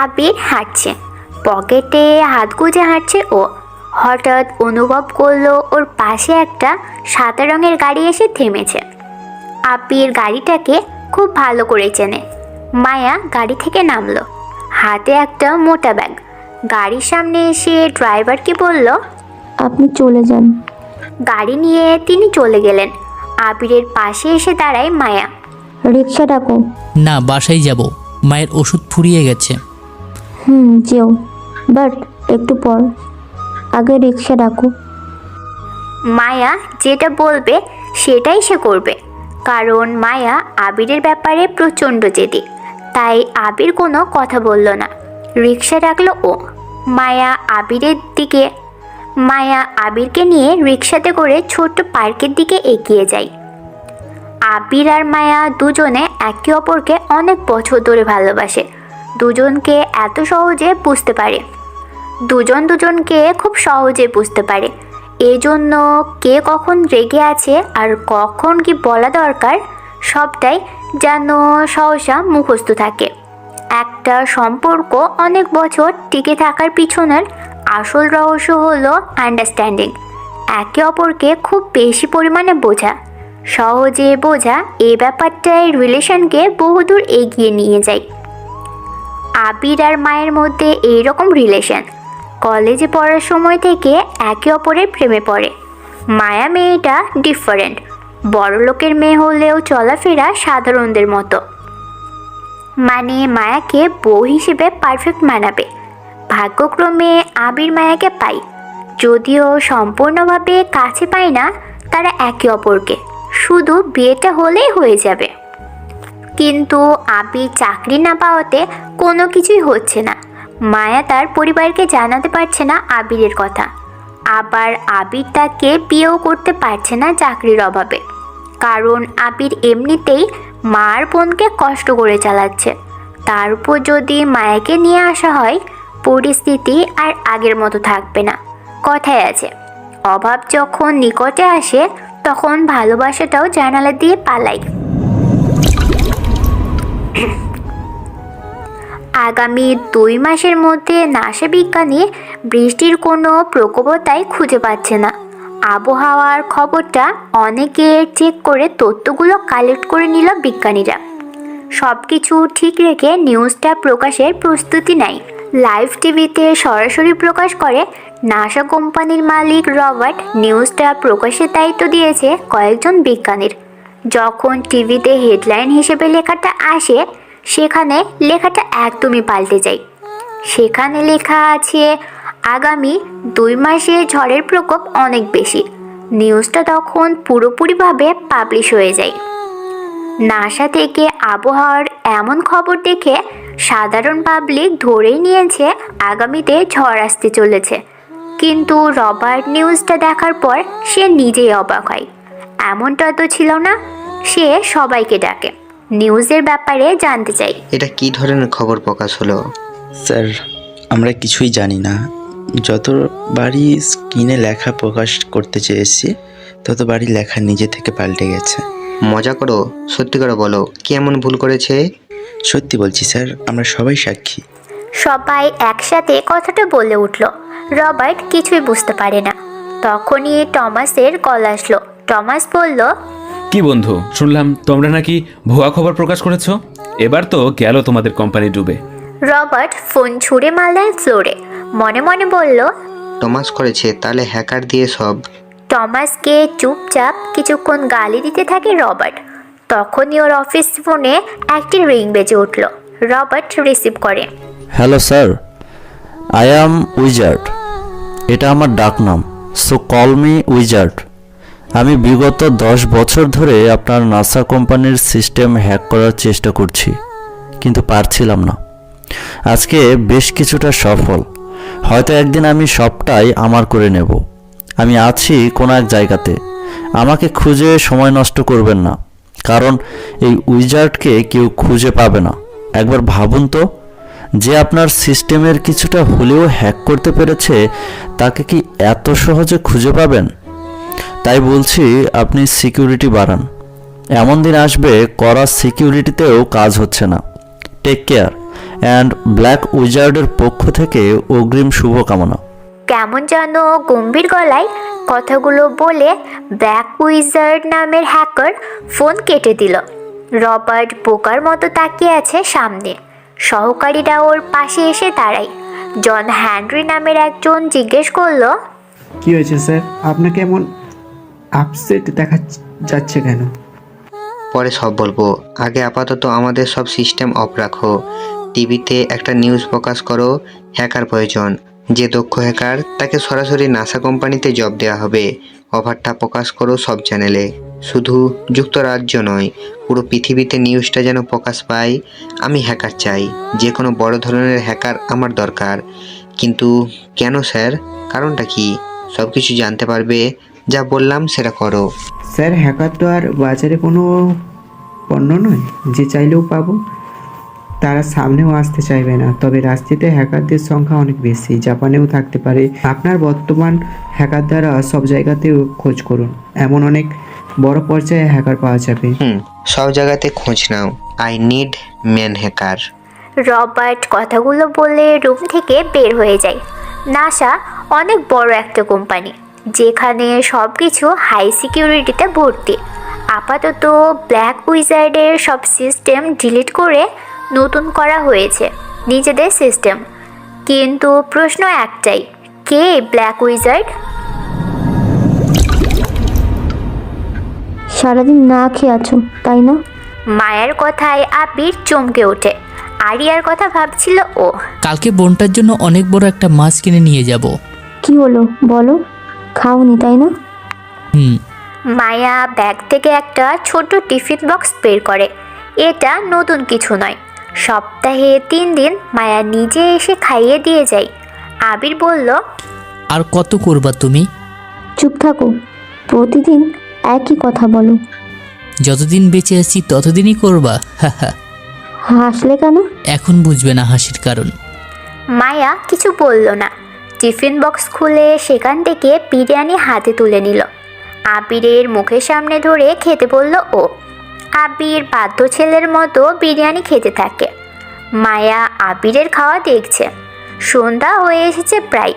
আবির হাঁটছে, পকেটে হাত গুজে হাঁটছে ও। হঠাৎ অনুভব করলো ওর পাশে একটা সাদা রঙের গাড়ি এসে থেমেছে। আবির গাড়িটাকে খুব ভালো করে চেনে। মায়া গাড়ি থেকে নামলো, হাতে একটা মোটা ব্যাগ। গাড়ির সামনে এসে ড্রাইভারকে বলল, আপনি চলে যান। গাড়ি নিয়ে তিনি চলে গেলেন। আবিরের পাশে এসে দাঁড়ায় মায়া। রিক্সা ডাকো। না, বাসায় যাব, মায়ের ওষুধ ফুরিয়ে গেছে। যেও, বাট একটু পর, আগে রিক্সা ডাকো। মায়া যেটা বলবে সেটাই সে করবে, কারণ মায়া আবিরের ব্যাপারে প্রচণ্ড জেদি। তাই আবির কোনো কথা বলল না, রিক্সা ডাকলো ও। মায়া আবিরকে নিয়ে রিক্সাতে করে ছোট্ট পার্কের দিকে এগিয়ে যায়। আবির আর মায়া দুজনে একে অপরকে অনেক বছর ধরে ভালোবাসে, দুজনকে এত সহজে বুঝতে পারে, দুজনকে খুব সহজে বুঝতে পারে। এই জন্য কে কখন রেগে আছে আর কখন কি বলা দরকার সবটাই যেন সহসা মুখস্থ থাকে। একটা সম্পর্ক অনেক বছর টিকে থাকার পিছনের আসল রহস্য হলো আন্ডারস্ট্যান্ডিং, একে অপরকে খুব বেশি পরিমাণে বোঝা। সহজে বোঝা এই ব্যাপারটাই রিলেশনকে বহুদূর এগিয়ে নিয়ে যায়। আবির আর মায়ের মধ্যে এইরকম রিলেশন কলেজে পড়ার সময় থেকে একে অপরের প্রেমে পড়ে। মায়া মেয়েটা ডিফারেন্ট, বড়লোকের মেয়ে হলেও চলাফেরা সাধারণদের মতো, মানে মায়াকে বউ হিসেবে পারফেক্ট মানাবে। ভাগ্যক্রমে আবির মায়াকে পাই, যদিও সম্পূর্ণভাবে কাছে পায় না তারা একে অপরকে, শুধু বিয়েটা হলেই হয়ে যাবে। কিন্তু আবির চাকরি না পাওয়াতে কোনো কিছুই হচ্ছে না। মায়া তার পরিবারকে জানাতে পারছে না আবিরের কথা, আবার আবির তাকে বিয়েও করতে পারছে না চাকরির অভাবে, কারণ আবির এমনিতেই মার বোনকে কষ্ট করে চালাচ্ছে। তার উপর যদি মায়াকে নিয়ে আসা হয়, পরিস্থিতি আর আগের মতো থাকবে না। কথায় আছে, অভাব যখন নিকটে আসে তখন ভালোবাসাটাও জানালা দিয়ে পালায়। আগামী 2 মাসের মধ্যে নাসা বিজ্ঞানী বৃষ্টির কোনো প্রকোপতাই খুঁজে পাচ্ছে না। আবহাওয়ার খবরটা অনেকে চেক করে তথ্যগুলো কালেক্ট করে নিল বিজ্ঞানীরা। সব কিছু ঠিক রেখে নিউজটা প্রকাশের প্রস্তুতি নেয়। লাইভ টিভিতে সরাসরি প্রকাশ করে নাসা কোম্পানির মালিক রবার্ট। নিউজটা প্রকাশের দায়িত্ব দিয়েছে কয়েকজন বিজ্ঞানীর। যখন টিভিতে হেডলাইন হিসেবে লেখাটা আসে, সেখানে লেখাটা একদমই পাল্টে যায়। সেখানে লেখা আছে আগামী 2 মাসে ঝড়ের প্রকোপ অনেক বেশি। নিউজটা তখন পুরোপুরিভাবে পাবলিশ হয়ে যায়। নাসা থেকে আবহাওয়ার এমন খবর দেখে সাধারণ পাবলিক ধরেই নিয়েছে আগামীতে ঝড় আসতে চলেছে। কিন্তু রবার্ট নিউজটা দেখার পর সে নিজেই অবাক হয়। এমনটা তো ছিল না। সে সবাইকে ডাকে, নিউজের ব্যাপারে জানতে চাই। এটা কি ধরনের খবর প্রকাশ হলো? স্যার, আমরা কিছুই জানি না। যতবারই স্ক্রিনে লেখা প্রকাশ করতে চেয়েছি, ততবারই লেখা নিজে থেকে পাল্টে গেছে। মজা করো, সত্যি করে বলো, কি এমন ভুল করেছে? সত্যি বলছি স্যার, আমরা সবাই সাক্ষী। সবাই একসাথে কথাটা বলে উঠল। রবার্ট কিছুই বুঝতে পারে না। তখনই টমাসের কল আসলো। টমাস বলল, কি বন্ধু, শুনলাম তোমরা নাকি ভুয়া খবর প্রকাশ করেছো। এবার তো গেল তোমাদের কোম্পানি ডুবে। রবার্ট ফোন ছুঁড়ে মারলেন ফ্লোরে। মনে মনে বলল, টমাস করেছে, তাহলে হ্যাকার দিয়ে সব। টমাসকে চুপচাপ কিছুক্ষণ গালি দিতে থাকে রবার্ট। তখনই ওর অফিস ফোনে একটি রিং বেজে উঠল। রবার্ট রিসিভ করে। Hello sir, I am wizard. এটা আমার ডাকনাম, সো কল মি উইজার্ড। আমি বিগত 10 বছর ধরে আপনার নাসা কোম্পানির সিস্টেম হ্যাক করার চেষ্টা করছি, কিন্তু পারছিলাম না। আজকে বেশ কিছুটা সফল। হয়তো একদিন আমি সবটাই আমার করে নেব। আমি আছি কোনো এক জায়গাতে। আমাকে খুঁজে সময় নষ্ট করবেন না, কারণ এই উইজার্ডকে কেউ খুঁজে পাবে না। একবার ভাবুন তো, যে আপনার সিস্টেমের কিছুটা হলেও হ্যাক করতে পেরেছে, তাকে কি এত সহজে খুঁজে পাবেন? তাই বলছি, আপনি সিকিউরিটি বাড়ান। এমন দিন আসবে করা সিকিউরিটিতেও কাজ হচ্ছে না। টেক কেয়ার, অ্যান্ড ব্ল্যাক উইজার্ডের পক্ষ থেকে অগ্রিম শুভকামনা। কেমন যেন গম্ভীর গলায় কথাগুলো বলে ব্ল্যাক উইজার্ড নামের হ্যাকার ফোন কেটে দিল। রবার্ট বোকার মতো তাকিয়ে আছে সামনে। সহকারীরা ওর পাশে এসে দাঁড়ায়। জন হ্যানরি নামের একজন জিজ্ঞেস করলো, কি হয়েছে স্যার? আপনাকে এমন আপসেট দেখা যাচ্ছে কেন? পরে সব বলবো। আগে আপাতত আমাদের সব সিস্টেম অফ রাখো। টিভিতে একটা নিউজ প্রকাশ করো, হ্যাকার প্রয়োজন। যে দক্ষ হ্যাকার তাকে সরাসরি নাসা কোম্পানিতে জব দেওয়া হবে। অফারটা প্রকাশ করো সব চ্যানেলে, শুধু যুক্তরাজ্য নয়, পুরো পৃথিবীতে নিউজটা যেন প্রকাশ পায়। আমি হ্যাকার চাই, যে কোনো বড় ধরনের হ্যাকার আমার দরকার। কিন্তু কেন স্যার? কারণটা কি? সব কিছু জানতে পারবে। যা বললাম সেটা করো। স্যার, হ্যাকার তো আর বাজারে কোনো পণ্য নয় যে চাইলেও পাবো। তারা সামনেও আসতে চাইবে না। তবে রাষ্ট্রীয়তে হ্যাকারদের সংখ্যা অনেক বেশি, জাপানেও থাকতে পারে। আপনার বর্তমান হ্যাকার দ্বারা সব জায়গাতেও খোঁজ করুন, এমন অনেক বড় পর্যায়ে হ্যাকার পাওয়া যাবে। সব জায়গাতে খোঁজ নাও। I need man hacker. Robert কথাগুলো বলে রুম থেকে বের হয়ে যায়। নাসা অনেক বড় একটা কোম্পানি, যেখানে সব কিছু হাই সিকিউরিটিতে ভর্তি। আপাতত ব্ল্যাক উইজার্ডের সব সিস্টেম ডিলিট করে নতুন করা হয়েছে নিজেদের সিস্টেম। কিন্তু প্রশ্ন একটাই, কে ব্ল্যাক উইজার্ড? সারাদিন না খেয়ে আছো তাই না? মায়ের কথায় আবির চমকে ওঠে। আরিয়ার কথা ভাবছিল ও। কালকে বোনটার জন্য অনেক বড় একটা মাছ কিনে নিয়ে যাব। কি হলো বলো, খাওনি তাই না? মায়া ব্যাগ থেকে একটা ছোট টিফিন বক্স বের করে। এটা নতুন কিছু নয়, সপ্তাহে 3 দিন মায়া নিজে এসে খাইয়ে দিয়ে যায়। আবির বলল, আর কত করবা তুমি? চুপ থাকো, প্রতিদিন একই কথা বলো। যতদিন বেঁচে আছি ততদিনই করবা। হাসলে কেন? এখন বুঝবে না হাসির কারণ। মায়া কিছু বলল না। টিফিন বক্স খুলে সেখান থেকে বিরিয়ানি হাতে তুলে নিল। আবিরের মুখের সামনে ধরে খেতে বলল ও। আবির বাধ্য ছেলের মতো বিরিয়ানি খেতে থাকে। মায়া আবিরের খাওয়া দেখছে। সন্ধ্যা হয়ে এসেছে প্রায়।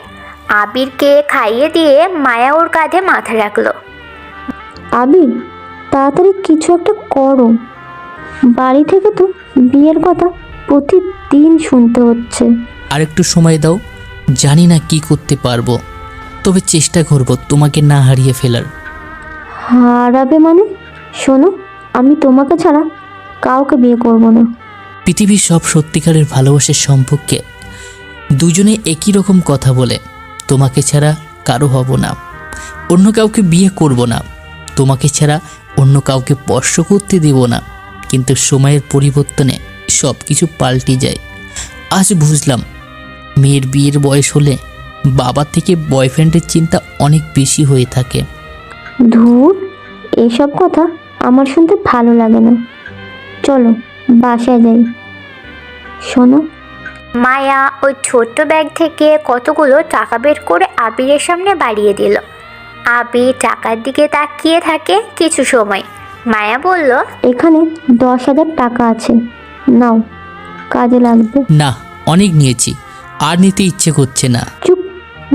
আবিরকে খাইয়ে দিয়ে মায়া ওর কাঁধে মাথা রাখলো। আবির, তাড়াতাড়ি কিছু একটা করো। বাড়ি থেকে তো বিয়ের কথা প্রতিদিন শুনতে হচ্ছে। আর একটু সময় দাও, জানি না কি করতে পারবো, তবে চেষ্টা করব তোমাকে না হারিয়ে ফেলার। হারাবে মানে? শোনো, আমি তোমাকে ছাড়া কাউকে বিয়ে করব না। পৃথিবীর সব সত্যিকারের ভালোবাসার সম্পর্কে দুজনে একই রকম কথা বলে, তোমাকে ছাড়া কারো হব না, অন্য কাউকে বিয়ে করব না, তোমাকে ছাড়া অন্য কাউকে স্পর্শ করতে দেব না। কিন্তু সময়ের পরিবর্তনে সব কিছু পাল্টে যায়। আজ বুঝলাম, মেয়ের বিয়ের বয়স হলে বাবা থেকে বয়ফ্রেন্ডের চিন্তা অনেক বেশি হয়ে থাকে। ধুর, এসব কথা আমার শুনতে ভালো লাগে না। চলো বাসায় যাই। শোনো, মায়া ওই ছোট্ট ব্যাগ থেকে কতগুলো টাকা বের করে আবিরের সামনে বাড়িয়ে দিল। আবির টাকার দিকে তাকিয়ে থাকে কিছু সময়। মায়া বলল, এখানে 10,000 টাকা আছে, নাও, কাজে লাগবে। না, অনেক নিয়েছি, আর নিতে ইচ্ছে করছে না। চুপ,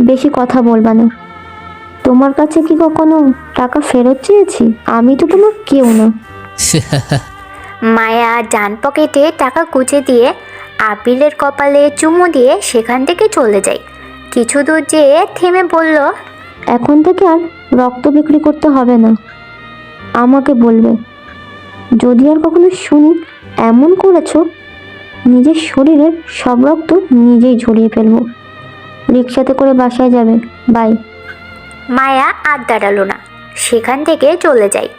বেশি কথা বলবা না। তোমার কাছে কি কখনো টাকা ফেরত চেয়েছি? আমি তো তোমার কেউ না। মায়া ডান পকেটে টাকা গুঁজে দিয়ে আবিরের কপালে চুমু দিয়ে সেখান থেকে চলে যায়। কিছু দূর যেয়ে থেমে বলল, এখন থেকে আর রক্ত বিক্রি করতে হবে না। আমাকে বলবে, যদি আর কখনো শুনি এমন করেছো, নিজের শরীরের সব রক্ত নিজেই ঝরিয়ে ফেলবো। রিক্সাতে করে বাসায় যাবে। বাই। মায়া আর দাঁড়ালো না, সেখান থেকে চলে যায়।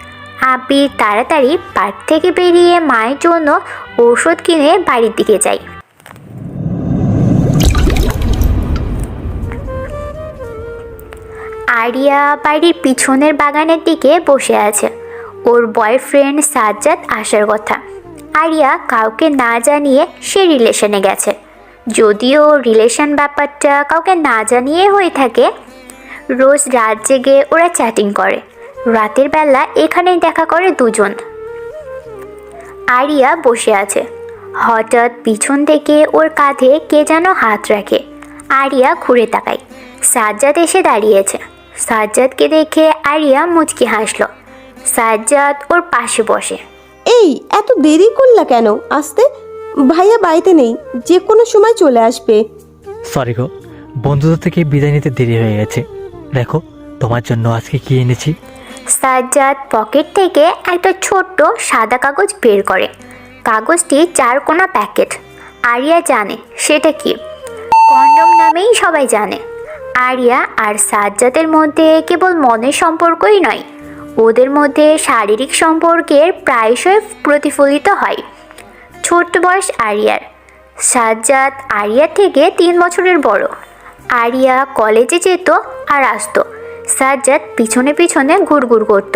আবির তাড়াতাড়ি পার্ক থেকে বেরিয়ে মায়ের জন্য ঔষধ কিনে বাড়ির দিকে যায়। আরিয়া বাড়ির পিছনের বাগানের দিকে বসে আছে। ওর বয়ফ্রেন্ড সাজ্জাদ আসার কথা। আরিয়া কাউকে না জানিয়ে সে রিলেশনে গেছে। যদিও রিলেশন ব্যাপারটা কাউকে না জানিয়ে হয়ে থাকে, রোজ রাত জেগে ওরা চ্যাটিং করে। রাতের বেলা এখানেই দেখা করে দুজন। আরিয়া বসে আছে, হঠাৎ পিছন থেকে ওর কাঁধে কে যেন হাত রাখে। আরিয়া ঘুরে তাকায়, সাজ্জাদ এসে দাঁড়িয়েছে। সাজ্জাদকে দেখে আরিয়া মুচকি হাসলো। সাজ্জাদ ওর পাশে বসে। এই, এত দেরি করলা কেন আসতে? ভাইয়া বাড়িতে নেই, যে কোনো সময় চলে আসবে। সরি গো, বন্ধুদের থেকে বিদায় নিতে দেরি হয়ে গেছে। দেখো তোমার জন্য আজকে কি এনেছি। সাজ্জাদ পকেট থেকে একটা ছোট্ট সাদা কাগজ বের করে। কাগজটি 4 কোনা প্যাকেট। আরিয়া জানে সেটা কি। কন্ডম নামেই সবাই জানে। আরিয়া আর সাজ্জাদের মধ্যে কেবল মনের সম্পর্কই নয়, ওদের মধ্যে শারীরিক সম্পর্কের প্রায়শই প্রতিফলিত হয়। ছোট্ট বয়স আরিয়ার। সাজ্জাদ আরিয়া থেকে 3 বছরের বড়। আরিয়া কলেজে যেত আর আসতো। সাজ্জাদ পিছনে পিছনে ঘুরঘুর করত।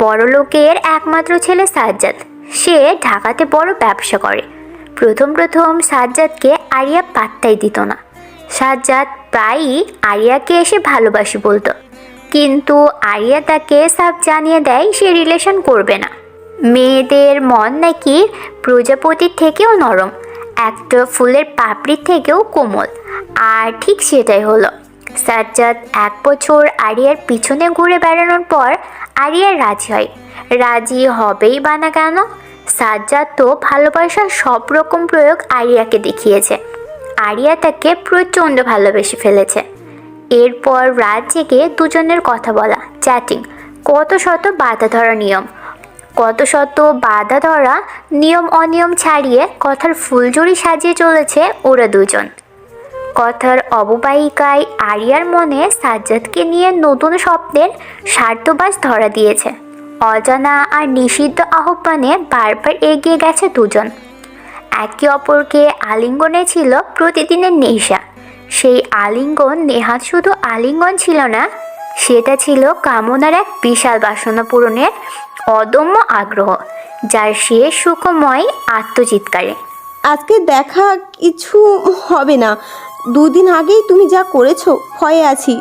বড় লোকের একমাত্র ছেলে সাজ্জাদ। সে ঢাকাতে বড় ব্যবসা করে। প্রথম প্রথম সাজ্জাদকে আরিয়া পাত্তাই দিত না। সাজ্জাদ প্রায়ই আরিয়াকে এসে ভালোবাসি বলতো, কিন্তু আরিয়া তাকে সাফ জানিয়ে দেয় সে রিলেশন করবে না। মেয়েদের মন নাকি প্রজাপতির থেকেও নরম, একটা ফুলের পাপড়ির থেকেও কোমল। আর ঠিক সেটাই হলো। সাজ্জাদ 1 বছর আরিয়ার পিছনে ঘুরে বেড়ানোর পর আরিয়া রাজি হয়। রাজি হবেই বা না কেন? সাজ্জাদ তো ভালোবাসার সব রকম প্রয়োগ আরিয়াকে দেখিয়েছে। আরিয়া তাকে প্রচণ্ড ভালোবেসে ফেলেছে। এরপর রাত জেগে দুজনের কথা বলা, চ্যাটিং, কত শত বাধা ধরা নিয়ম অনিয়ম ছাড়িয়ে কথার ফুলঝুরি সাজিয়ে চলেছে ওরা দুজন। কথার অববাহিকায় আরিয়ার মনে সাজ্জাদকে নিয়ে নতুন স্বপ্নের স্বার্থবাস ধরা দিয়েছে। অজানা আর নিষিদ্ধ আহ্বানে বারবার এগিয়ে গেছে দুজন। একে অপরকে আলিঙ্গনে ছিল প্রতিদিনের নেশা। সেই আলিঙ্গন নেহাত শুধু আলিঙ্গন ছিল না, সেটা ছিল কামনার এক বিশাল বাসনা পূরণের অদম্য আগ্রহ, যার শেষ সুখময় আত্মচিৎকারে। আজকে দেখা কিছু হবে না। 2 দিন আগেই তুমি যা করেছো, ভয়ে আছি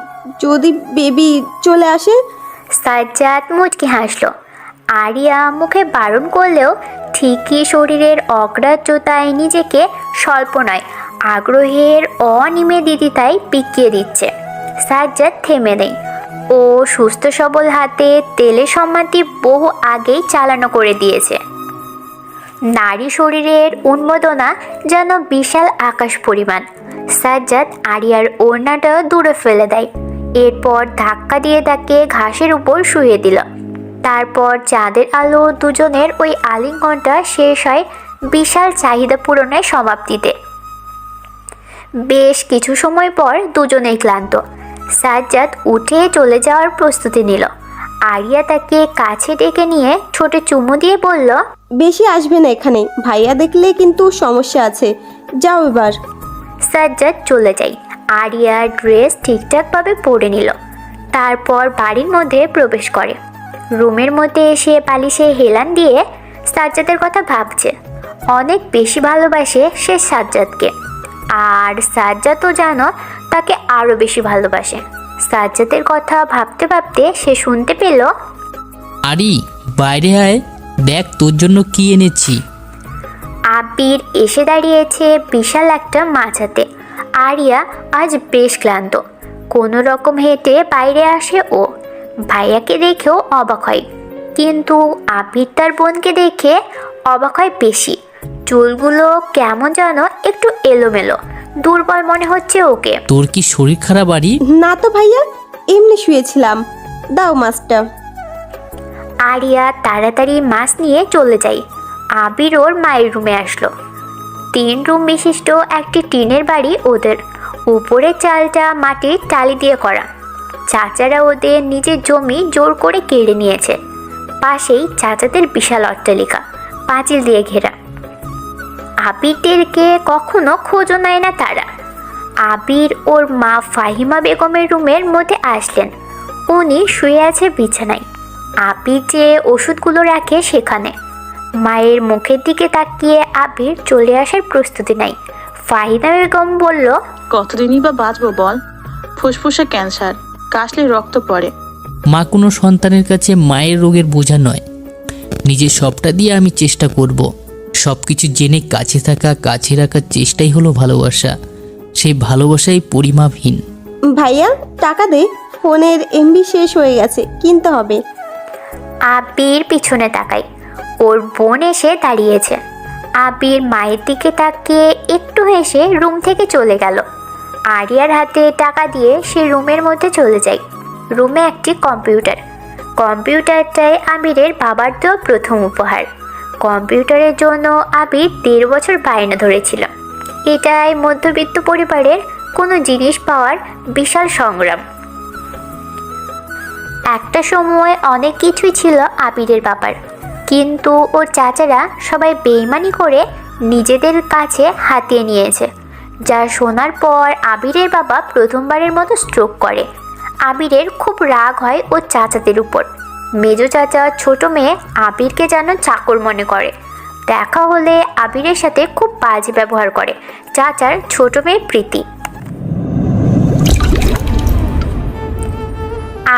যদি বেবি চলে আসে। সাজ্জাদ মুচকি হাসল। আরিয়া মুখে বারণ করলেও ঠিকই শরীরের অগ্রাহ্যতায় নিজেকে স্বল্প নয় আগ্রহের অনিবেদিতায় পিকিয়ে দিচ্ছে। সাজ্জাদ থেমে নেই। ও সুস্থ সবল হাতে তেলের সম্মানটি বহু আগেই চালানো করে দিয়েছে। নারী শরীরের উন্মোদনা যেন বিশাল আকাশ পরিমাণ। সাজ্জাদ আরিয়ার ওড়নাটা দূরে ফেলে দেয়। এরপর ধাক্কা দিয়ে তাকে ঘাসের উপর শুয়ে দিল। তারপর চাঁদের আলো দুজনের ওই আলিঙ্গনটা শেষ হয় বিশাল চাহিদা পূরণের সমাপ্তিতে। বেশ কিছু সময় পর দুজনেই ক্লান্ত। সাজ্জাদ উঠে চলে যাওয়ার প্রস্তুতি নিল। আরিয়া তাকে কাছে ডেকে নিয়ে ঠোঁটে চুমু দিয়ে বলল, বেশি আসবে না এখানে, ভাইয়া দেখলে কিন্তু সমস্যা আছে, যাও এবার। সাজ্জাদ চলে যায়। আরিয়া ড্রেস ঠিকঠাকভাবে পরে নিল। তারপর বাড়ির মধ্যে প্রবেশ করে। রুমের মধ্যে এসে বালিশে হেলান দিয়ে সাজ্জাদের কথা ভাবছে। অনেক বেশি ভালোবাসে সে সাজ্জাদকে, আর সাজ্জাদও জানো তাকে আরও বেশি ভালোবাসে। সাজ্জাদের কথা ভাবতে ভাবতে সে শুনতে পেল, আরি বাইরে আয়, দেখ তোর জন্য কি এনেছি। আবির এসে দাঁড়িয়েছে বিশাল একটা মাছ হাতে। আরিয়া আজ বেশ ক্লান্ত। কোনো রকম হেঁটে বাইরে আসে ও। ভাইয়াকে দেখেও অবাক হয়, কিন্তু আবির তার বোনকে দেখে অবাক হয় বেশি। চুলগুলো কেমন যেন একটু এলোমেলো, দুর্বল মনে হচ্ছে ওকে। তোর কি শরীর খারাপ আরি? না তো ভাইয়া, এমনি শুয়েছিলাম, দাও মাছটা। আরিয়া তাড়াতাড়ি মাছ নিয়ে চলে যায়। আবির ওর মায়ের রুমে আসলো। 3 রুম বিশিষ্ট একটি টিনের বাড়ি ওদের। উপরের চালটা মাটির টালি দিয়ে করা। চাচারা ওদের নিজের জমি জোর করে কেড়ে নিয়েছে। পাশেই চাচাদের বিশাল অট্টালিকা, পাঁচিল দিয়ে ঘেরা। আবিরদেরকে কখনো খোঁজও নেয় না তারা। আবির ওর মা ফাহিমা বেগমের রুমের মধ্যে আসলেন। উনি শুয়ে আছে বিছানায়। আবির যে ওষুধগুলো রাখে সেখানে। মায়ের মুখের দিকে তাকিয়ে আবির চলে আসার প্রস্তুতি নেয়। ফাহিমা বেগম বলল, কতদিনই বা বাঁচবো বল? ফুসফুসে ক্যান্সার, কাশলে রক্ত পড়ে। মা কোনো সন্তানের কাছে মায়ের রোগের বোঝা নয়। নিজের সবটা দিয়ে আমি চেষ্টা করব। সব কিছু জেনে কাছে থাকা, কাছে রাখার চেষ্টাই হলো ভালোবাসা। সেই ভালোবাসাই পরিমাপহীন। ভাইয়া টাকা দে, ফোনের এমবি শেষ হয়ে গেছে, কিনতে হবে। আবির পিছনে তাকায়। ওর বোন এসে দাঁড়িয়েছে। আবির মায়ের দিকে তাকিয়ে একটু হেসে রুম থেকে চলে গেল। আরিয়ার হাতে টাকা দিয়ে সে রুমের মধ্যে চলে যায়। রুমে একটি কম্পিউটার। কম্পিউটারটাই আবিরের বাবার দেওয়া প্রথম উপহার। কম্পিউটারের জন্য আবির 1.5 বছর বায়না ধরেছিল। এটাই মধ্যবিত্ত পরিবারের কোনো জিনিস পাওয়ার বিশাল সংগ্রাম। একটা সময় অনেক কিছুই ছিল আবিরের বাবার, কিন্তু ওর চাচারা সবাই বেইমানি করে নিজেদের কাছে হাতিয়ে নিয়েছে, যা শোনার পর আবিরের বাবা প্রথমবারের মতো স্ট্রোক করে। আবিরের খুব রাগ হয় ওর চাচাদের উপর। মেজো চাচা ছোট মেয়ে আবিরকে যেন চাকর মনে করে, দেখা হলে আবিরের সাথে খুব বাজে ব্যবহার করে। চাচার ছোট মেয়ে প্রীতি।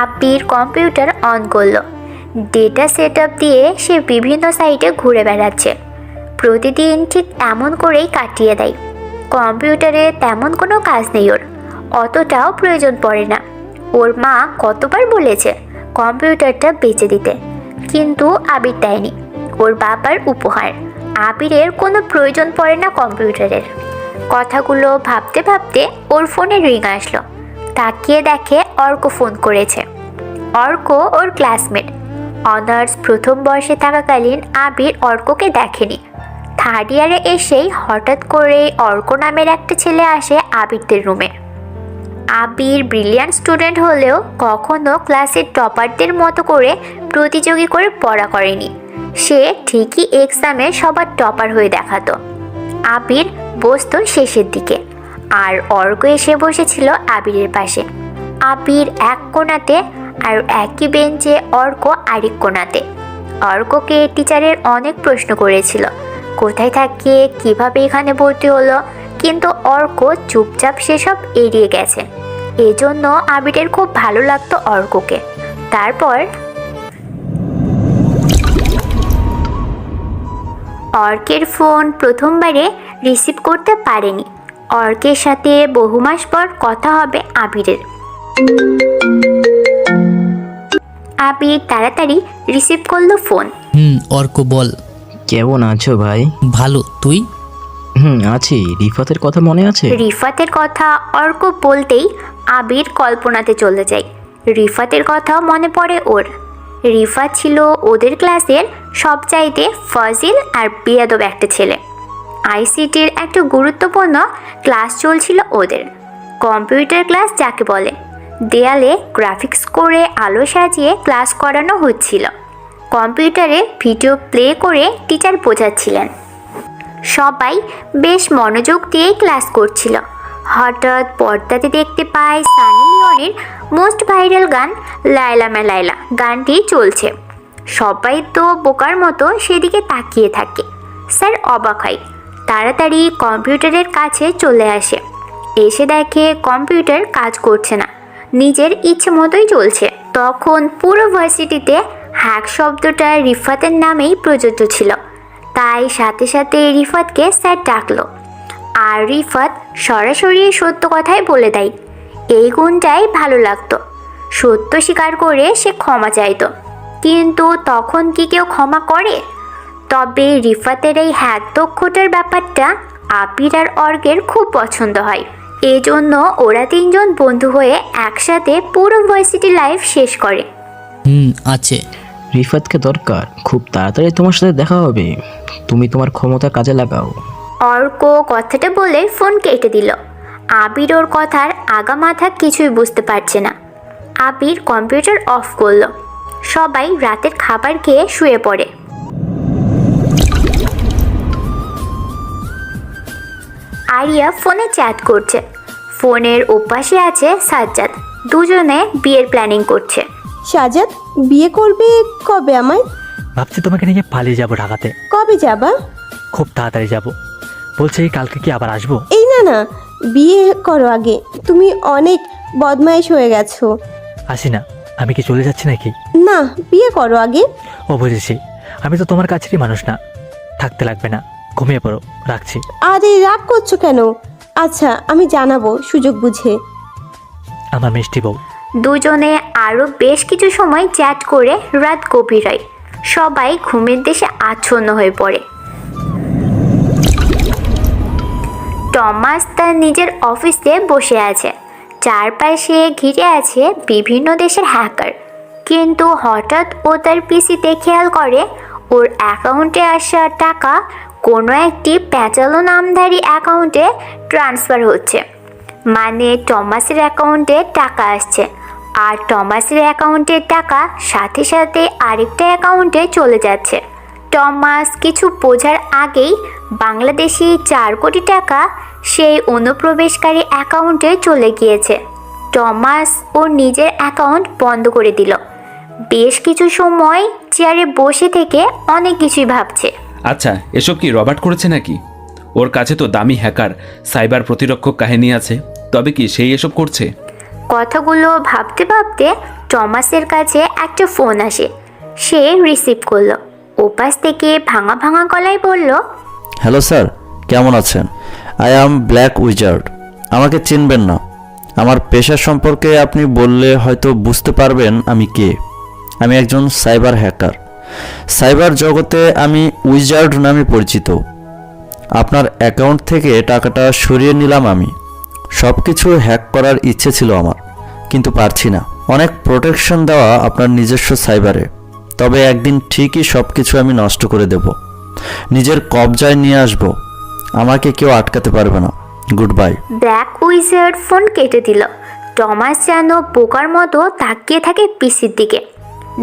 আবির কম্পিউটার অন করলো। ডেটা সেট আপ দিয়ে সে বিভিন্ন সাইটে ঘুরে বেড়াচ্ছে। প্রতিদিন ঠিক এমন করেই কাটিয়ে দেয়। কম্পিউটারে তেমন কোনো কাজ নেই ওর, অতটাও প্রয়োজন পড়ে না। ওর মা কতবার বলেছে কম্পিউটারটা বেচে দিতে, কিন্তু আবির দেয়নি। ওর বাবার উপহার। আবিরের কোনো প্রয়োজন পড়ে না কম্পিউটারের। কথাগুলো ভাবতে ভাবতে ওর ফোনে রিং আসলো। তাকিয়ে দেখে অর্ক ফোন করেছে। অর্ক ওর ক্লাসমেট। অনার্স প্রথম বর্ষে থাকাকালীন আবির অর্ককে দেখেনি। 3rd ইয়ারে এসেই হঠাৎ করে অর্ক নামের একটা ছেলে আসে আবিরদের রুমে। আবির ব্রিলিয়ান্ট স্টুডেন্ট হলেও কখনো ক্লাসের টপারদের মতো করে প্রতিযোগী করে পড়া করেনি। সে ঠিকই এক্সামে সবার টপার হয়ে দেখাতো। আবির বসতো শেষের দিকে, আর অর্ক এসে বসেছিল আবিরের পাশে। আবির এক কোণাতে আর একই বেঞ্চে অর্ক আরেক কোণাতে। অর্ককে টিচারের অনেক প্রশ্ন করেছিল, কোথায় থাকে, কিভাবে এখানে ভর্তি হলো, কিন্তু অর্ক চুপচাপ সেসব এড়িয়ে গেছে। এজন্য আবিরের খুব ভালো লাগতো অর্ককে। তারপর অর্কের ফোন প্রথমবারে রিসিভ করতে পারেনি। অর্কের সাথে বহু মাস পর কথা হবে আবিরের। আবির তাড়াতাড়ি রিসিভ করলো ফোন। অর্ক বল। কেমন আছো ভাই? ভালো, তুই? আছি। রিফাতের কথা মনে আছে? রিফাতের কথা অর্ক বলতেই আবির কল্পনাতে চলে যায়। রিফাতের কথাও মনে পড়ে ওর। রিফাত ছিল ওদের ক্লাসের সবচাইতে ফাজিল আর বেয়াদব একটা ছেলে। আইসিটির একটা গুরুত্বপূর্ণ ক্লাস চলছিল ওদের, কম্পিউটার ক্লাস যাকে বলে। দেয়ালে গ্রাফিক্স করে আলো সাজিয়ে ক্লাস করানো হচ্ছিল। কম্পিউটারে ভিডিও প্লে করে টিচার বোঝাচ্ছিলেন। সবাই বেশ মনোযোগ দিয়ে ক্লাস করছিল। হঠাৎ পর্দাতে দেখতে পায় সানি লিওনের মোস্ট ভাইরাল গান লায়লা মে লায়লা গানটি চলছে। সবাই তো বোকার মতো সেদিকে তাকিয়ে থাকে। স্যার অবাক হয়, তাড়াতাড়ি কম্পিউটারের কাছে চলে আসে। এসে দেখে কম্পিউটার কাজ করছে না, নিজের ইচ্ছে মতোই চলছে। তখন পুরো ভার্সিটিতে হ্যাক শব্দটা রিফাতের নামেই প্রযোজ্য ছিল, তাই সাথে সাথে রিফাতকে স্যার ডাকলো। আর রিফাত সরাসরি সত্য কথাই বলে দেয়। এই গুণটাই ভালো লাগতো। সত্য স্বীকার করে সে ক্ষমা চাইতো, কিন্তু তখন কি কেউ ক্ষমা করে? তবে রিফাতের এই হ্যাক দক্ষতার ব্যাপারটা আবির আর অর্কের খুব পছন্দ হয়। এজন্য ওরা 3 জন বন্ধু হয়ে একসাথে পুরো ভার্সিটি লাইফ শেষ করে। আছে। রিফাতকে দরকার, খুব তাড়াতাড়ি তোমার সাথে দেখা হবে। তুমি তোমার ক্ষমতা কাজে লাগাও। অর্ক কথাটা বলে ফোন কেটে দিল। আবির ওর কথার আগা মাথা কিছুই বুঝতে পারছে না। আবির কম্পিউটার অফ করলো। সবাই রাতের খাবার খেয়ে শুয়ে পড়ে। আরিয়া ফোনে চ্যাট করছে। ফোনের ওপাশে আছে সাজ্জাদ। দুজনে বিয়ের প্ল্যানিং করছে। সাজাদ, বিয়ে করবে কবে আমায়? ভাবছি তোমাকে নিয়ে পালিয়ে যাবো ঢাকাতে। কবে যাবা? খুব তাড়াতাড়ি যাব। বলছি কালকে কি আবার আসবো? এই না, বিয়ে করো আগে। তুমি অনেক বদমাইশ হয়ে গেছো। আসি না, আমি কি চলে যাচ্ছি নাকি? না, বিয়ে করো আগে। ও বুঝেছি, আমি তো তোমার কাছেরই মানুষ না। থাকতে লাগবে না, ঘুমিয়ে পড়ো, রাখছি। আরে রাগ করছো কেন? আচ্ছা, আমি জানাবো সুযোগ বুঝে। আমার মিষ্টি বউ। দুজনে আরও বেশ কিছু সময় চ্যাট করে রাত গভীর হয়। সবাই ঘুমের দেশে আচ্ছন্ন হয়ে পড়ে। টমাস তার নিজের অফিসে বসে আছে। চারপাশে ঘিরে আছে বিভিন্ন দেশের হ্যাকার, কিন্তু হঠাৎ ও তার পিসিতে খেয়াল করে ওর অ্যাকাউন্টে আসা টাকা কোনো একটি প্যাচালো নামধারী অ্যাকাউন্টে ট্রান্সফার হচ্ছে। মানে টমাসের অ্যাকাউন্টে টাকা আসছে, আর টমাসের অ্যাকাউন্টের টাকা সাথে সাথে আরেকটা অ্যাকাউন্টে চলে যাচ্ছে। টমাস কিছু বোঝার আগেই বাংলাদেশি 4 কোটি টাকা সেই অনুপ্রবেশকারী অ্যাকাউন্টে চলে গিয়েছে। টমাস ওর নিজের অ্যাকাউন্ট বন্ধ করে দিল। বেশ কিছু সময় চেয়ারে বসে থেকে অনেক কিছুই ভাবছে। আচ্ছা, এসব কি রবার্ট করেছে নাকি? ওর কাছে তো দামি হ্যাকার সাইবার প্রতিরক্ষক কাহিনী আছে, তবে কি সেই এসব করছে? কথাগুলো ভাবতে ভাবতে টমাসের কাছে একটা ফোন আসে। সে রিসিভ করলো। ওপাশ থেকে ভাঙা ভাঙা গলায় বলল, হ্যালো স্যার, কেমন আছেন? I am black wizard. আমাকে চিনবেন না। আমার পেশা সম্পর্কে আপনি বললে হয়তো বুঝতে পারবেন আমি কে। আমি একজন সাইবার হ্যাকার। সাইবার জগতে আমি উইজার্ড নামে পরিচিত। আপনার অ্যাকাউন্ট থেকে টাকাটা সরিয়ে নিলাম আমি। সব কিছু হ্যাক করার ইচ্ছে ছিল আমার, কিন্তু পারছি না। অনেক প্রোটেকশন দেওয়া আপনার নিজস্ব সাইবারে, তবে একদিন ঠিকই সব কিছু আমি নষ্ট করে দেব, নিজের কবজায় নিয়ে আসব। আমাকে কেউ আটকাতে পারবে না। Good bye. Black wizard phone কেটে দিল। টমাস যেন বোকার মতো তাকিয়ে থাকে পিসির দিকে।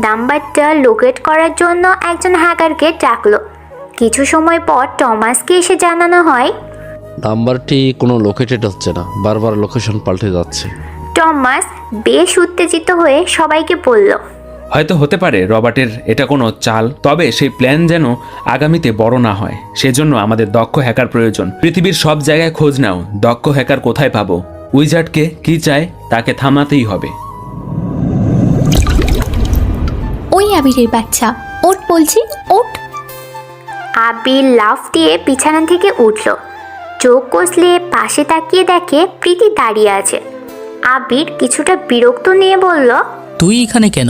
নাম্বারটা লোকেট করার জন্য একজন হ্যাকারকে ডাকলো। কিছু সময় পর টমাসকে এসে জানানো হয়, নাম্বারটি কোনো লোকেটেড হচ্ছে না, বারবার লোকেশন পাল্টে যাচ্ছে। টমাস বেশ উত্তেজিত হয়ে সবাইকে বলল, হয়তো হতে পারে রবার্টের এটা কোনো চাল, তবে সেই প্ল্যান যেন আগামীতে বড় না হয়, সেজন্য আমাদের দক্ষ হ্যাকার প্রয়োজন। পৃথিবীর সব জায়গায় খোঁজ নাও, দক্ষ হ্যাকার কোথায় পাবো? উইজার্ডকে কি চায় তাকে থামাতেই হবে। ওই আবিরের বাচ্চা, ওঠ বলছি, ওঠ। আবির লাফ দিয়ে বিছানা থেকে উঠল। চোখ কষলে পাশে তাকিয়ে দেখে প্রীতি দাঁড়িয়ে আছে। আবির কিছুটা বিরক্ত নিয়ে বলল, তুই এখানে কেন?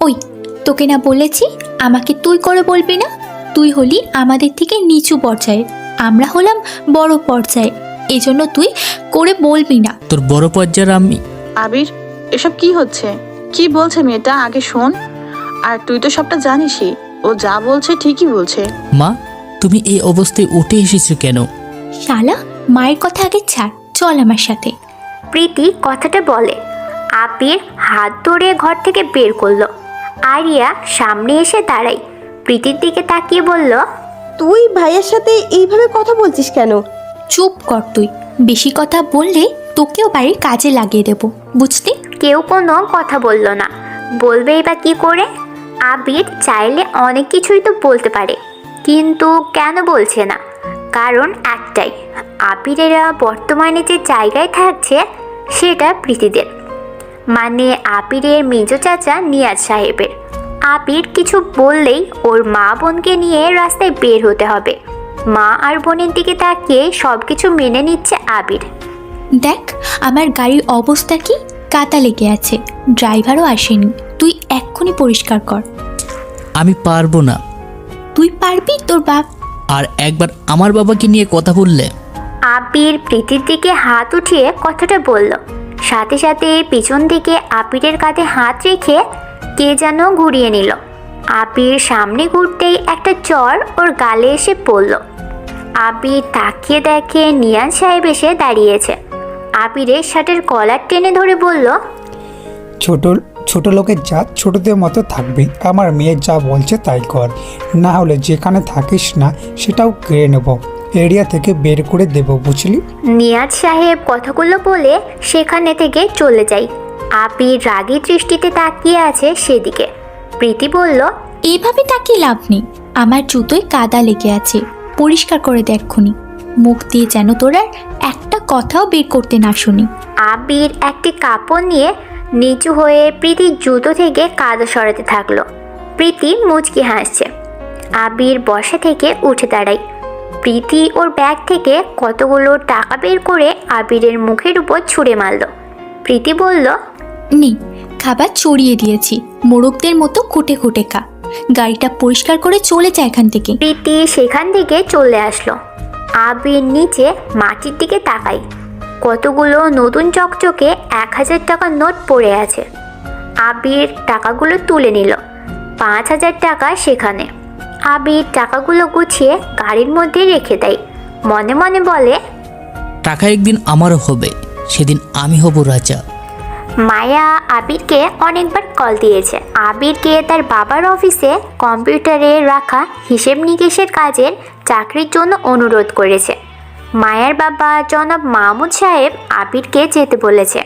ওই, তোকে না বলেছি আমাকে তুই করে বলবি না? তুই হলি আমাদের থেকে নিচু পর্যায়ে, আমরা হলাম বড় পর্যায়ে, এজন্য তুই করে বলবি না। তোর বড় পর্যায়ের আমি? আবির, এসব কি হচ্ছে? কি বলছে মেয়েটা আগে শোন। আর তুই তো সবটা জানিসই, ও যা বলছে ঠিকই বলছে। মা, তুমি এই অবস্থায় উঠে এসেছো কেন? শালা, মায়ের কথা আগে ছাড়, চল আমার সাথে। প্রীতি কথাটা বলে। আবির হাত ধরে ঘর থেকে বের করলো। আরিয়া সামনে এসে দাঁড়ায়। প্রীতির দিকে তাকিয়ে বলল, তুই ভাইয়ের সাথে এইভাবে কথা বলছিস কেন? চুপ কর তুই, বেশি কথা বললে তোকেও বাড়ির কাজে লাগিয়ে দেব, বুঝলি? কেউ কোনো কথা বলল না। বলবেই বা কি করে? আবির চাইলে অনেক কিছুই তো বলতে পারে, কিন্তু কেন বলছে না? কারণ একটাই, আবিরেরা বর্তমানে যে জায়গায় থাকছে সেটা প্রীতিদের, মানে আবিরের মেজ চাচা নিয়াজ সাহেবের। আবির কিছু বললেই ওর মা বোনকে নিয়ে রাস্তায় বের হতে হবে। মা আর বোনের দিকে তাকিয়ে সব কিছু মেনে নিচ্ছে আবির। দেখ আমার গাড়ির অবস্থা কি, কাদা লেগে আছে, ড্রাইভারও আসেনি, তুই এক্ষুনি পরিষ্কার কর। আমি পারবো না। তুই পারবি, তোর বাপ। আর একবার আমার বাবাকে নিয়ে কথা বললে। আবির প্রীতির দিকে হাত উঠিয়ে কথাটা বলল। সাথে সাথে পিছন থেকে আবিরের কাঁধে হাত রেখে কে যেন ঘুরিয়ে নিল। আবির সামনে ঘুরতেই একটা চর ওর গালে এসে পড়ল। আবির তাকিয়ে দেখে নিয়াজ সাহেব এসে দাঁড়িয়েছে। আবিরের শার্টের কলার টেনে ধরে বলল, ছোট লোকের জাত ছোটদের মতো থাকবি। আমার মেয়ে যা বলছে তাই কর, না হলে যেখানে থাকিস না সেটাও কেড়ে নেব, এরিয়া থেকে বের করে দেব, বুঝলি? নিয়াজ সাহেব কথাগুলো বলে সেখানে থেকে চলে যায়। আবির রাগী দৃষ্টিতে তাকিয়ে আছে সেদিকে। প্রীতি বলল, এইভাবে তাকিয়ে লাভ নেই, আমার জুতোয় কাদা লেগে আছে, পরিষ্কার করে দেখুনি, মুখ দিয়ে যেন তোর আর একটা কথাও বের করতে না শুনি। আবির একটি কাপড় নিয়ে নিচু হয়ে প্রীতির জুতো থেকে কাদা সরাতে থাকলো। প্রীতি মুচকি হাসছে। আবির বসা থেকে উঠে দাঁড়ায়। প্রীতি ওর ব্যাগ থেকে কতগুলো টাকা বের করে আবিরের মুখের উপর ছুঁড়ে মারল। প্রীতি বলল, নে, খাবার ছড়িয়ে দিয়েছি, মোরগদের মতো খুঁটে খুঁটে খা, গাড়িটা পরিষ্কার করে চলে যায় এখান থেকে। প্রীতি সেখান থেকে চলে আসলো। আবির নিচে মাটির দিকে তাকায়। কতগুলো নতুন চকচকে 1000 টাকার নোট পড়ে আছে। আবির টাকাগুলো তুলে নিল। 5,000 টাকা সেখানে। আবির টাকাগুলো গুছিয়ে গাড়ির মধ্যে রেখে দেয়। মনে মনে বলে, টাকা একদিন আমারও হবে, সেদিন আমি হব রাজা। মায়া আবিরকে অনেকবার কল দিয়েছে। আবিরকে তার বাবার অফিসে কম্পিউটারে রাখা হিসেব নিকেশের কাজের চাকরির জন্য অনুরোধ করেছে। মায়ার বাবা জনাব মাহমুদ সাহেব আবিরকে যেতে বলেছে।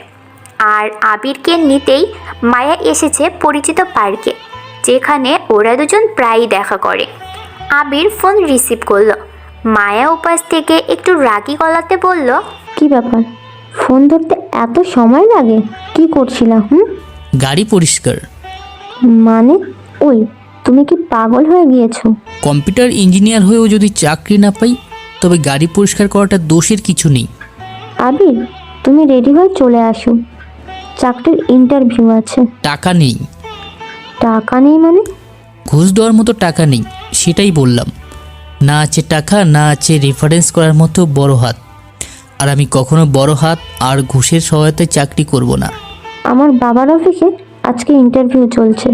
আর আবিরকে নিতেই মায়া এসেছে পরিচিত পার্কে, যেখানে ওরা দুজন প্রায়ই দেখা করে। আবির ফোন রিসিভ করলো। মায়া উপাস থেকে একটু রাগী গলাতে বলল, কি ব্যাপার, ফোন ধরতে এত সময় লাগে? কি করছিলাম? গাড়ি পরিষ্কার। মানে? ওই, তুমি কি পাগল হয়ে গিয়েছো? কম্পিউটার ইঞ্জিনিয়ার হয়েও যদি চাকরি না পাই, তবে গাড়ি পরিষ্কার করাটা দোষের কিছু নেই। আবির, তুমি রেডি হয়ে চলে আসো, চাকরির ইন্টারভিউ আছে। টাকা নেই। টাকা নেই মানে? ঘুষ দেওয়ার মতো টাকা নেই, সেটাই বললাম। না আছে টাকা, না আছে রেফারেন্স করার মতো বড় হাত। আর আমি কখনো বড় হাত আর ঘুষের সহায়তায় চাকরি করব না। আমার বাবার অফিসে আজকে ইন্টারভিউ চলছে,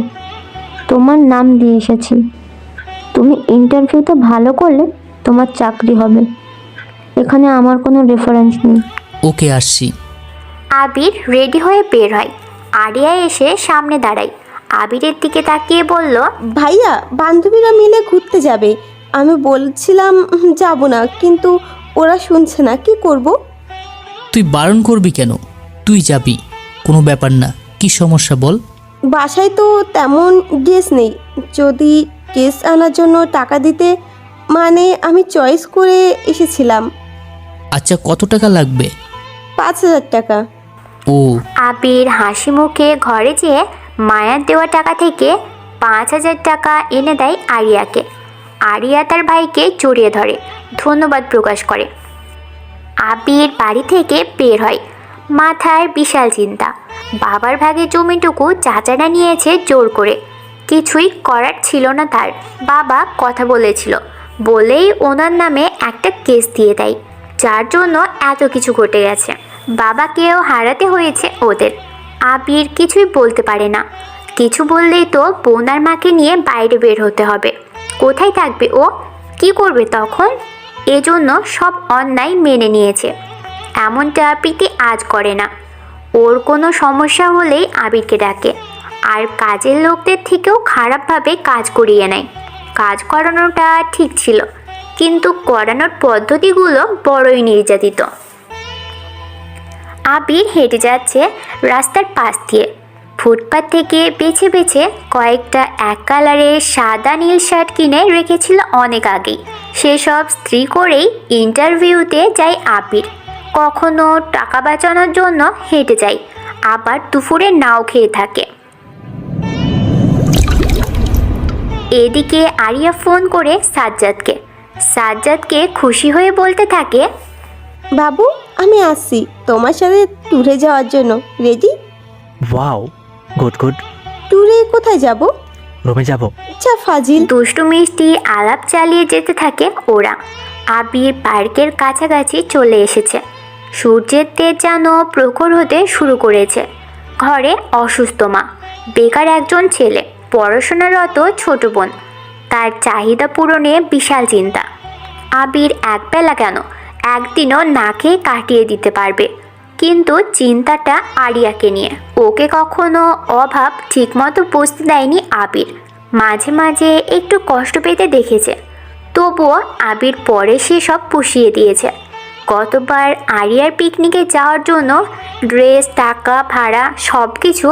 তোমার নাম দিয়ে এসেছি। তুমি ইন্টারভিউতে ভালো করলে তোমার চাকরি হবে। এখানে আমার কোনো রেফারেন্স নেই। ওকে, আসছি। আবির রেডি হয়ে বের হয়। আরিয়া এসে সামনে দাঁড়ায়। আবিরের দিকে তাকিয়ে বলল, ভাইয়া, বান্ধবীরা মিলে ঘুরতে যাবে। আমি বলছিলাম যাব না, কিন্তু ওরা শুনছে না, কি করব? তুই বারণ করবি কেন? তুই যাবি, কোনো ব্যাপার না। কি সমস্যা বল? বাসায় তো তেমন ড্রেস নেই, যদি ড্রেস আনার জন্য টাকা দিতে। মানে আমি চয়েস করে এসেছিলাম। আচ্ছা, কত টাকা লাগবে? 5,000 টাকা। ও। আবির হাসি মুখে ঘরে যেয়ে মায়ার দেওয়া টাকা থেকে 5,000 টাকা এনে দেয় আরিয়াকে। আরিয়া তার ভাইকে জড়িয়ে ধরে ধন্যবাদ প্রকাশ করে। আবির বাড়ি থেকে বের হয়। মাথায় বিশাল চিন্তা। বাবার ভাগে জমিটুকু চাচারা নিয়েছে জোর করে। কিছুই করার ছিল না তার। বাবা কথা বলেছিল বলেই ওনার নামে একটা কেস দিয়ে দেয়, যার জন্য এত কিছু ঘটে গেছে। বাবাকেও হারাতে হয়েছে ওদের। আবির কিছুই বলতে পারে না। কিছু বললেই তো বোন আর মাকে নিয়ে বাইরে বের হতে হবে। কোথায় থাকবে ও? কি করবে তখন? এজন্য সব অন্যায় মেনে নিয়েছে। এমনটা প্রীতি আজ করে না। ওর কোনো সমস্যা হলেই আবিরকে ডাকে, আর কাজের লোকদের থেকেও খারাপভাবে কাজ করিয়ে নেয়। কাজ করানোটা ঠিক ছিল, কিন্তু করানোর পদ্ধতিগুলো বড়ই নির্যাতিত। আবির হেঁটে যাচ্ছে রাস্তার পাশ দিয়ে। ফুটপাত থেকে বেছে বেছে কয়েকটা এক কালারের সাদা নীল শার্ট কিনে রেখেছিল অনেক আগেই। সেসব স্ত্রী করেই ইন্টারভিউতে যায় আবির। কখনো টাকা বাঁচানোর জন্য হেঁটে যায়, আবার দুপুরে নাও খেয়ে থাকে। এদিকে আরিয়া ফোন করে সাজ্জাদকে। সাজ্জাদকে খুশি হয়ে বলতে থাকে, বাবু, আমি আসছি তোমার সাথে ট্যুরে যাওয়ার জন্য। রেডি? Wow, good good. ট্যুরে কোথায় যাব? রুমে যাব। আচ্ছা ফাজিল। দুষ্টু মিষ্টি আলাপ চালিয়ে যেতে থাকে ওরা। আবির পার্কের কাছাকাছি চলে এসেছে। সূর্যের তেজ যেন প্রখর হতে শুরু করেছে। ঘরে অসুস্থ মা, বেকার একজন ছেলে, পড়াশোনারত ছোট বোন। তার চাহিদা পূরণে বিশাল চিন্তা। আবির একবেলা কেন, একদিনও না খেয়ে কাটিয়ে দিতে পারবে। কিন্তু চিন্তাটা আরিয়াকে নিয়ে। ওকে কখনো অভাব ঠিকমতো বুঝতে দেয়নি আবির। মাঝে মাঝে একটু কষ্ট পেতে দেখেছে, তবুও আবির পরে সেসব পুষিয়ে দিয়েছে। গতবার আরিয়ার পিকনিকে যাওয়ার জন্য ড্রেস, টাকা, ভাড়া সব কিছু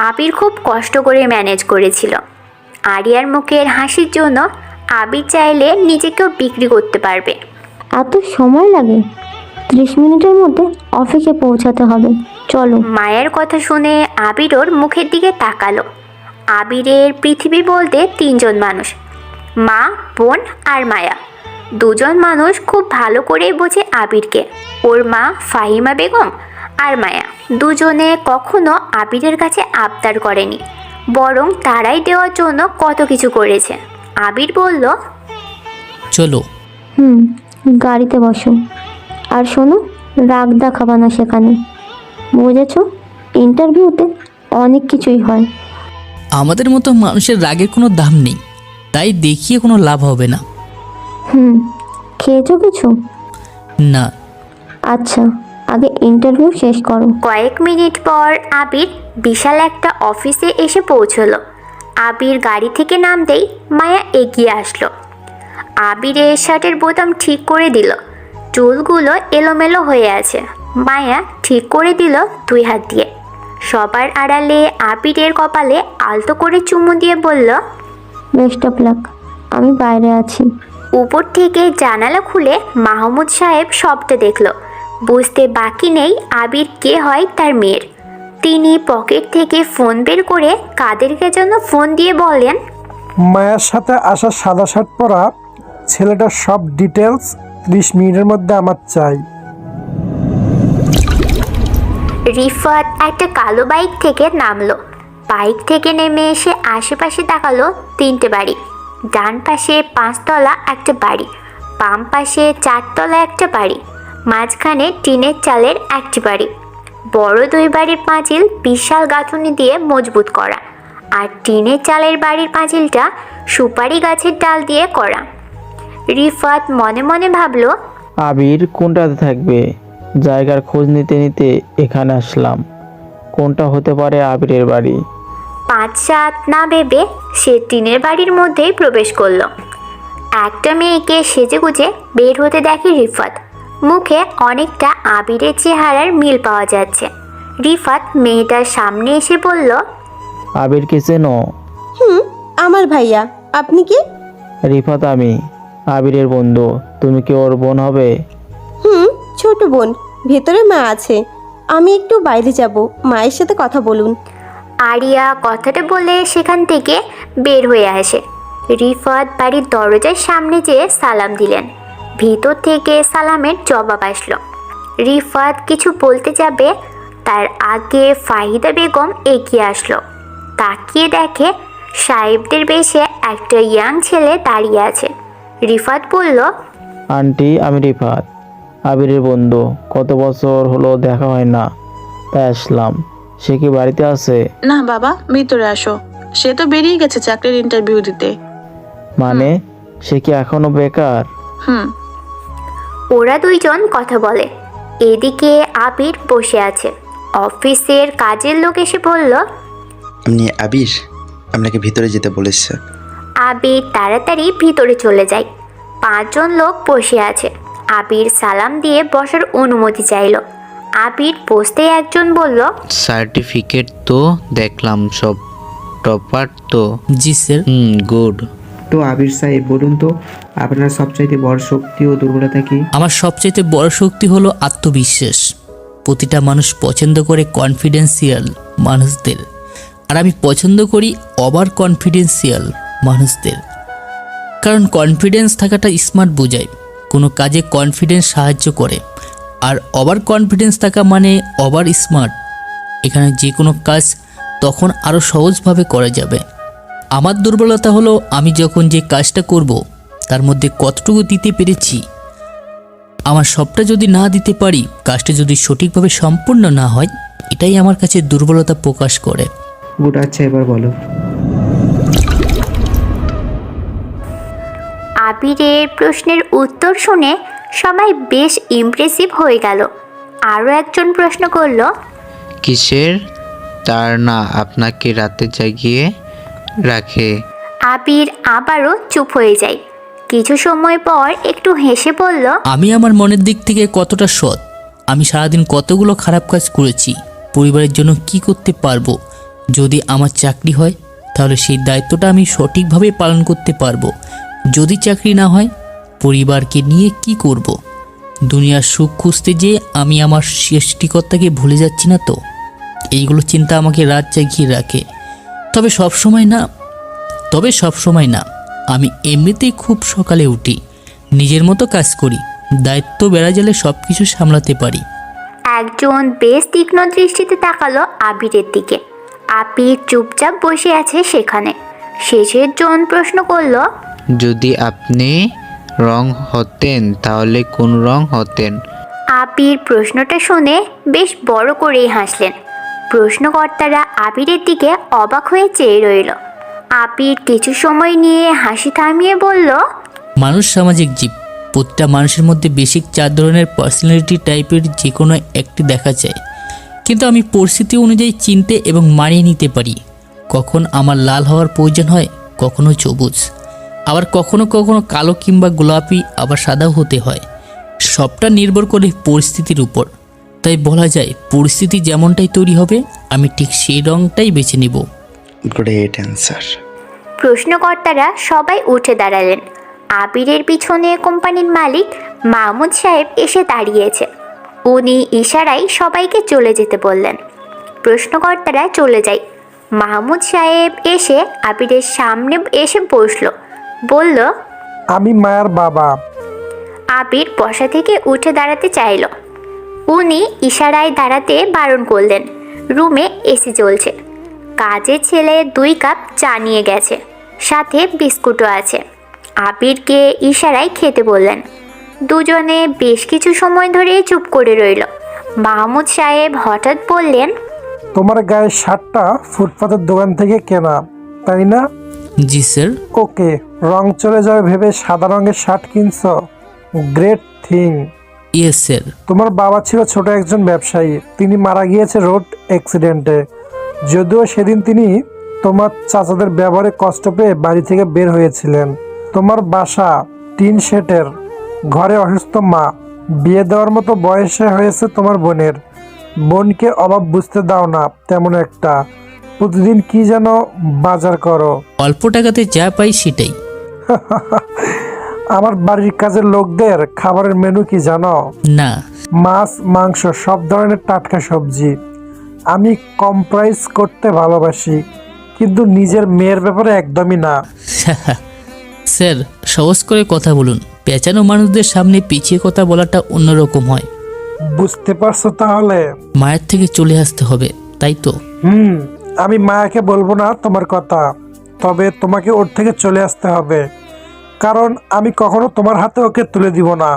আবির খুব কষ্ট করে ম্যানেজ করেছিল। আরিয়ার মুখের হাসির জন্য আবির চাইলে নিজেকেও বিক্রি করতে পারবে। এত সময় লাগে? 30 মিনিটের মধ্যে অফিসে পৌঁছাতে হবে, চলো। মায়ের কথা শুনে আবির ওর মুখের দিকে তাকালো। আবিরের পৃথিবী বলতে 3 জন মানুষ, মা, বোন আর মায়া। 2 জন মানুষ খুব ভালো করেই বোঝে আবিরকে, ওর মা ফাহিমা বেগম আর মায়া। দুজনে কখনো আবিরের কাছে আবদার করেনি, বরং তারাই দেওয়ার জন্য কত কিছু করেছে। আবির বলল, চলো। গাড়িতে বসো। আর শোনো, রাগ দেখাবা না সেখানে, বুঝেছো? ইন্টারভিউতে অনেক কিছুই হয়। আমাদের মতো মানুষের রাগের কোনো দাম নেই, তাই দেখিয়ে কোনো লাভ হবে না। খেয়েছো কিছু? না। আচ্ছা, আগে ইন্টারভিউ শেষ করো। কয়েক মিনিট পর আবির বিশাল একটা অফিসে এসে পৌঁছলো। আবির গাড়ি থেকে নামতেই মায়া এগিয়ে আসলো। আবিরের শার্টের বোতাম ঠিক করে দিল। চুলগুলো এলোমেলো হয়ে আছে। মায়া ঠিক করে দিল 2 হাত দিয়ে। সবার আড়ালে আবিরের কপালে আলতো করে চুমু দিয়ে বলল, বেস্ট অফ লাক, আমি বাইরে আছি। উপর থেকে জানালা খুলে মাহমুদ সাহেব সবটা দেখলো। বুঝতে বাকি নেই আবির কে হয় তার মেয়ের। তিনি পকেট থেকে ফোন বের করে কাদেরকে যেন ফোন দিয়ে বলেন, মায়ের সাথে আসা সাদা শার্ট পরা ছেলেটার সব ডিটেলস 30 মিনিটের মধ্যে আমার চাই। রিফাত একটা কালো বাইক থেকে নামলো। বাইক থেকে নেমে এসে আশেপাশে তাকালো 3টে বাড়ি। ডান পাশে 5 তলা একটা বাড়ি, বাম পাশে 4 তলা একটা বাড়ি, মাঝখানে টিনের চালের একটি বাড়ি। বড় 2 বাড়ির পাঁচিল বিশাল গাঁথুনি দিয়ে মজবুত করা, আর টিনের চালের বাড়ির পাঁচিলটা সুপারি গাছের ডাল দিয়ে করা। রিফাত মনে মনে ভাবলো, আবির কোনটাতে থাকবে? জায়গার খোঁজ নিতে নিতে এখানে আসলাম। কোনটা হতে পারে আবিরের বাড়ি? 5-7 না ভেবে সে টিনের বাড়ির মধ্যেই প্রবেশ করলো। একটা মেয়েকে সেজেগুজে বের হতে দেখে রিফাত। মুখে অনেকটা আবিরের চেহারার মিল পাওয়া যাচ্ছে। রিফাত মেয়েটার সামনে এসে বলল, আবিরকে চেনো? আমার ভাইয়া। আপনি কি? রিফাত, আমি আবিরের বন্ধু। তুমি কি ওর বোন হবে? ছোট বোন। ভেতরে মা আছে, আমি একটু বাইরে যাব, মায়ের সাথে কথা বলুন। আরিয়া কথাটা বলে সেখান থেকে বের হয়ে আসে। রিফাত বাড়ির দরজার সামনে যেয়ে সালাম দিলেন। ভিতর থেকে সালামের জবাব আসলো। রিফাত কিছু বলতে যাবে, তার আগে ফাহিদা বেগম এগিয়ে আসলো। তাকিয়ে দেখে সাহেবদের বেশে একটা ইয়াং ছেলে দাঁড়িয়ে আছে। রিফাত বলল, আন্টি, আমি রিফাত, আবিরের বন্ধু। কত বছর হলো দেখা হয় না, তাই আসলাম। সে কি বাড়িতে আছে? না বাবা, ভিতরে আসো। সে তো বেরিয়ে গেছে চাকরির ইন্টারভিউ দিতে। মানে সে কি এখনো বেকার? ওরা 2 জন কথা বলে। এদিকে আবির বসে আছে। অফিসের কাজের লোক এসে বলল, আপনি আবির? আপনাকে ভিতরে যেতে বলেছে। আবির তাড়াতাড়ি ভিতরে চলে যায়। 5 জন লোক বসে আছে। আবির সালাম দিয়ে বসার অনুমতি চাইল। আবির বসতে একজন বলল, সার্টিফিকেট তো দেখলাম সব টপার তো। জি স্যার। গুড। তো আবির সাহেব, বলুন তো আপনার সবচাইতে বড় শক্তি ও দুর্বলতা কি? আমার সবচাইতে বড় শক্তি হলো আত্মবিশ্বাস। প্রতিটা মানুষ পছন্দ করে কনফিডেন্সিয়াল মানুষদের, আর আমি পছন্দ করি ওভার কনফিডেন্সিয়াল মানুষদের। কারণ কনফিডেন্স থাকাটা স্মার্ট বোঝায়, কোনো কাজে কনফিডেন্স সাহায্য করে। আর ওভার কনফিডেন্স থাকা মানে ওভার স্মার্ট। এখানে যে কোনো কাজ তখন আরও সহজভাবে করা যাবে। আমার দুর্বলতা হলো আমি যখন যে কাজটা করব তার মধ্যে কতটুকু দিতে পেরেছি। আমার সবটা যদি না দিতে পারি, কাজটা যদি সঠিকভাবে সম্পূর্ণ না হয়, এটাই আমার কাছে দুর্বলতা প্রকাশ করে। গুড, আচ্ছা এবার বলো। আবিরের প্রশ্নের উত্তর শুনে সবাই বেশ ইমপ্রেসিভ হয়ে গেল। আরও একজন প্রশ্ন করল, কিসের তার না আপনাকে রাতে জাগিয়ে রাখে? আবির আবারও চুপ হয়ে যায়। কিছু সময় পর একটু হেসে বলল, আমি আমার মনের দিক থেকে কতটা সৎ। আমি সারাদিন কতগুলো খারাপ কাজ করেছি। পরিবারের জন্য কি করতে পারবো। যদি আমার চাকরি হয় তাহলে সেই দায়িত্বটা আমি সঠিকভাবে পালন করতে পারবো। যদি চাকরি না হয়, পরিবারকে নিয়ে কি করব। দুনিয়ার সুখ খুঁজতে যেয়ে আমি আমার সৃষ্টিকর্তাকে ভুলে যাচ্ছি না তো। এইগুলো চিন্তা আমাকে রাত জাগিয়ে রাখে। তবে সব সময় না। আমি এমনিতেই খুব সকালে উঠি, নিজের মতো কাজ করি, দায়িত্ব বেড়া গেলে সব কিছু সামলাতে পারি। একজন বেশ তীক্ষ্ণ দৃষ্টিতে তাকালো আবিরের দিকে। আবির চুপচাপ বসে আছে সেখানে। শেষের জন প্রশ্ন করল, যদি আপনি রং হতেন তাহলে কোন রং হতেন? আবির প্রশ্নটা শুনে বেশ বড় করেই হাসলেন। প্রশ্নকর্তারা আবিরের দিকে অবাক হয়ে চেয়ে রইল। আবির কিছু সময় নিয়ে হাসি থামিয়ে বলল, মানুষ সামাজিক জীব। প্রতিটা মানুষের মধ্যে বেসিক 4 ধরনের পার্সোনালিটি টাইপের যে কোনো একটি দেখা যায়, কিন্তু আমি পরিস্থিতি অনুযায়ী চিনতে এবং মানিয়ে নিতে পারি। কখন আমার লাল হওয়ার প্রয়োজন হয়, কখনো সবুজ, আবার কখনো কখনো কালো কিংবা গোলাপি, আবার সাদাও হতে হয়। সবটা নির্ভর করে পরিস্থিতির উপর। তাই বলা যায় পরিস্থিতি যেমনটাই তৈরি হবে আমি ঠিক সেই রঙটাই বেছে নেব। Great answer. প্রশ্নকর্তারা সবাই উঠে দাঁড়ালেন। আবিরের পিছনে কোম্পানির মালিক মাহমুদ সাহেব এসে দাঁড়িয়েছে। উনি ইশারায় সবাইকে চলে যেতে বললেন। প্রশ্নকর্তারা চলে যায়। মাহমুদ সাহেব এসে আবিরের সামনে এসে বসলো, বলল, আমি মায়ের বাবা। আবির বসা থেকে উঠে দাঁড়াতে চাইল। উনি ইশারায় দাঁড়াতে বারণ করলেন। রুমে এসি চলছে। কাজের ছেলে 2 কাপ চা নিয়ে গেছে, সাথে বিস্কুটও আছে। আবিরকে ইশারায় খেতে বললেন। দুজনে বেশ কিছু সময় ধরে চুপ করে রইল। মাহমুদ সাহেব হঠাৎ বললেন, তোমার গায়ের শার্টটা ফুটপাতের দোকান থেকে কেনা, তাই না? জি স্যার। ওকে, রং চলে যাবে ভেবে সাদা রঙের শার্ট কিনছো? Great thing. Yes sir. তোমার বাবা ছিল ছোট একজন ব্যবসায়ী। তিনি মারা গিয়েছে রোড অ্যাক্সিডেন্টে। যদিও সেদিন তিনি তোমার চাচাদের ব্যবহারে কষ্ট পেয়ে বাড়ি থেকে বের হয়েছিলেন। তোমার বাসা টিন শেডের ঘরে অসুস্থ মা। বিয়ে দেওয়ার মতো বয়সে হয়েছে তোমার বোনের। বোনকে অভাব বুঝতে দাও না তেমন একটা। প্রতিদিন কি যেন বাজার করো। অল্প টাকাতে যা পাই সেটাই। আমার বাড়ির কাজের লোকদের খাবারের মেনু কি জানো? না। মাছ, মাংস, সব ধরনের টাটকা সবজি। আমি কম্প্রাইজ করতে ভালোবাসি, কিন্তু নিজের মেয়ের ব্যাপারে একদমই না। স্যার, সহজ করে কথা বলুন। পেঁচানো মানুষদের সামনে পিছিয়ে কথা বলাটা অন্যরকম হয়। বুঝতে পারছো তাহলে? মায়ের থেকে চলে আসতে হবে, তাই তো? আমি মায়াকে বলবো না তোমার কথা, তবে তোমাকে ওর থেকে চলে আসতে হবে। কারণ আমি কখনো তোমার হাতে ওকে তুলে দিব না,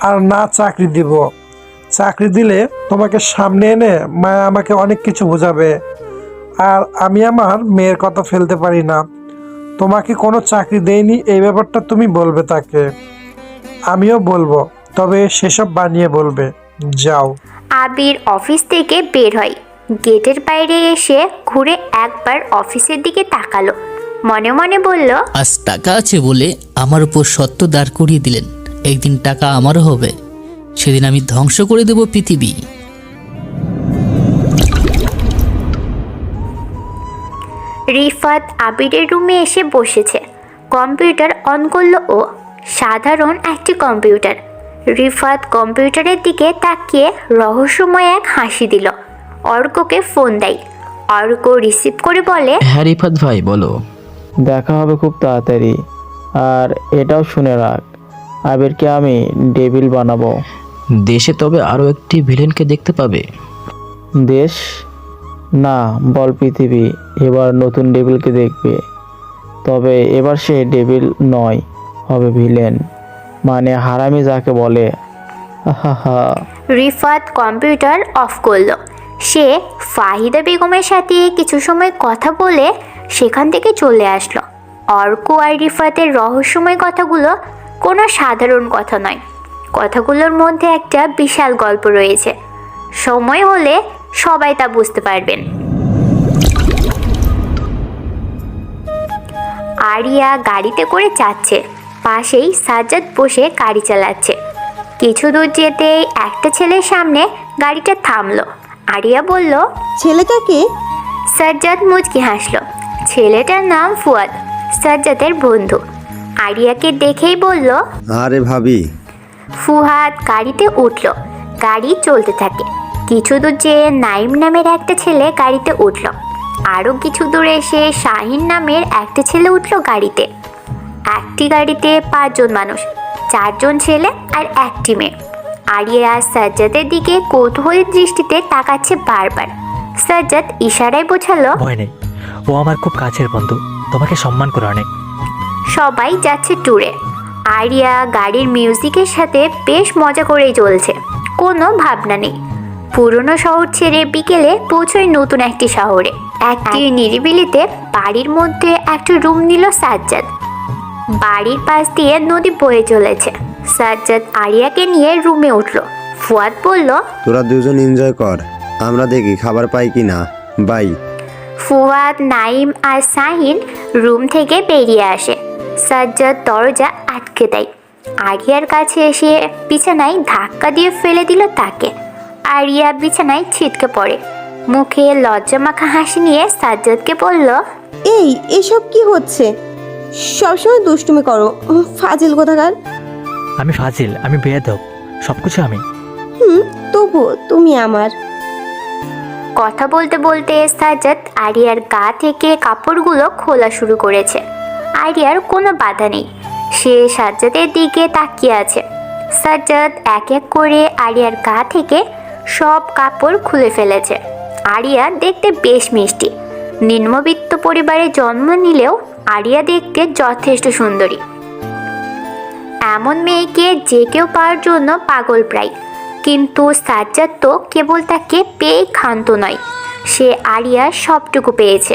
আর না চাকরি দিব। চাকরি দিলে তোমাকে সামনে এনে মায়া আমাকে অনেক কিছু বোঝাবে, আর আমি আমার মেয়ের কথা ফেলতে পারি না। তোমাকে কোনো চাকরি দেয়নি এই ব্যাপারটা তুমি বলবে তাকে, আমিও বলবো, তবে সেসব বানিয়ে বলবে। যাও। আবির অফিস থেকে বের হয়। গেটের বাইরে এসে ঘুরে একবার অফিসের দিকে তাকালো। মনে মনে বলল, আজ টাকা আছে বলে আমার উপর সত্য দাঁড় করিয়ে দিলেন। একদিন টাকা আমারও হবে, সেদিন আমি ধ্বংস করে দেব পৃথিবী। রিফাত আবিরের রুমে এসে বসেছে। কম্পিউটার অন করলো ও। সাধারণ একটি কম্পিউটার। রিফাত কম্পিউটারের দিকে তাকিয়ে রহস্যময় এক হাসি দিল। অর্ককে ফোন দেয়। অর্ক রিসিভ করে বলে, হ্যাঁ রিফাত ভাই বলো। দেখা হবে খুব তাড়াতাড়ি। আর এটাও শুনে রাখ, আবিরকে আমি ডেভিল বানাবো। দেশে তবে আরও একটি ভিলেনকে দেখতে পাবে। দেশ না, বল পৃথিবী এবার নতুন ডেভিলকে দেখবে। তবে এবার সে ডেভিল নয়, হবে ভিলেন, মানে হারামি যাকে বলে। রিফাত কম্পিউটার অফ করলো। সে ফাহিদা বেগমের সাথে কিছু সময় কথা বলে সেখান থেকে চলে আসলো। অর্ক আর রিফাতের রহস্যময় কথাগুলো কোনো সাধারণ কথা নয়। কথাগুলোর মধ্যে একটা বিশাল গল্প রয়েছে। সময় হলে সবাই তা বুঝতে পারবেন। আরিয়া গাড়িতে করে যাচ্ছে। পাশেই সাজ্জাদ বসে গাড়ি চালাচ্ছে। কিছু দূর যেতেই একটা ছেলের সামনে গাড়িটা থামলো। আরিয়া বলল, ছেলেটা কে? সাজ্জাদ মুচকি হাসলো। ছেলেটার নাম ফুয়াদ, সাজ্জাদের বন্ধু। আরিয়াকে দেখেই বলল, আরে ভাবি। ফুয়াদ গাড়িতে উঠলো। গাড়ি চলতে থাকে। কিছু দূর যেয়ে নাইম নামের একটা ছেলে গাড়িতে উঠলো। আরও কিছু দূরে এসে শাহিন নামের একটা ছেলে উঠলো গাড়িতে। একটি গাড়িতে 5 জন মানুষ, 4 জন ছেলে আর একটি মেয়ে। আরিয়া সাজ্জাদের দিকে কৌতূহলী দৃষ্টিতে তাকাচ্ছে বারবার। সাজ্জাদ ইশারায় বোঝালো, ভয় নেই, ও আমার খুব কাছের বন্ধু, তোমাকে সম্মান করে অনেক। সবাই যাচ্ছে ট্যুরে। আরিয়া গাড়ির মিউজিকের সাথে বেশ মজা করেই চলছে, কোনো ভাবনা নেই। পুরনো শহর ছেড়ে বিকেলে পৌঁছয় নতুন একটি শহরে। একটি নিরিবিলিতে বাড়ির মধ্যে একটা রুম নিল সাজ্জাদ। বাড়ির পাশ দিয়ে নদী বয়ে চলেছে। সাজ্জাদ আরিয়াকে নিয়ে রুমে উঠল। ফুয়াদ বলল, তোরা দুজন এনজয় কর, আমরা দেখি খাবার পাই কি না। বাই। ফুয়াদ, নাইম আর শাহিন রুম থেকে বেরিয়ে আসে। সাজ্জাদ দরজা আটকে দেয়। আরিয়ার কাছে এসে বিছানায় ধাক্কা দিয়ে ফেলে দিল তাকে। আরিয়া বিছানায় ছিটকে পড়ে। মুখে লজ্জামাখা হাসি নিয়ে সাজ্জাদকে বলল, এই এসব কি হচ্ছে? সবসময় দুষ্টুমি করো, ফাজিল কোথাকার। আমি ফাজিল, আমি বেয়াদব, সবকিছু আমি। তবু তুমি আমার। কথা বলতে বলতে সাজ্জাদ আরিয়ার গা থেকে কাপড়গুলো খোলা শুরু করেছে। আরিয়ার কোনো বাধা নেই, সে সাজ্জাদের দিকে তাকিয়ে আছে। সাজ্জাদ এক এক করে আরিয়ার গা থেকে সব কাপড় খুলে ফেলেছে। আরিয়া দেখতে বেশ মিষ্টি। নিম্নবিত্ত পরিবারে জন্ম নিলেও আরিয়া দেখতে যথেষ্ট সুন্দরী। এমন মেয়েকে যে কেউ পাওয়ার জন্য পাগল প্রায়। কিন্তু সাজ্জাদ তো কেবল তাকে পেয়ে ক্ষান্ত নয়, সে আরিয়ার সবটুকু পেয়েছে।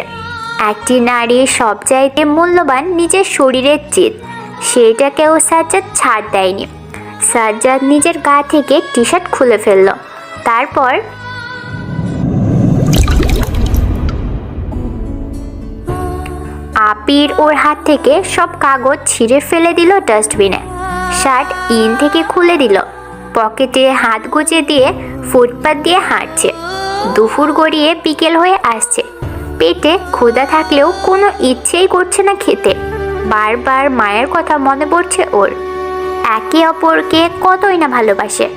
একটি নারীর সবচাইতে মূল্যবান নিজের শরীরের জিদ, সেটাকেও সাজ্জাদ ছাড় দেয়নি। সাজ্জাদ নিজের গা থেকে টি শার্ট খুলে ফেলল। তারপর আপির ওর হাত থেকে সব কাগজ ছিঁড়ে ফেলে দিল ডাস্টবিনে। শার্ট ইন থেকে খুলে দিল। পকেটে হাত গুজে দিয়ে ফুটপাত দিয়ে হাঁটছে। দুপুর গড়িয়ে বিকেল হয়ে আসছে। পেটে ক্ষুধা থাকলেও কোনো ইচ্ছেই করছে না খেতে। বারবার মায়ের কথা মনে পড়ছে ওর। একে অপরকে কতই না ভালোবাসে।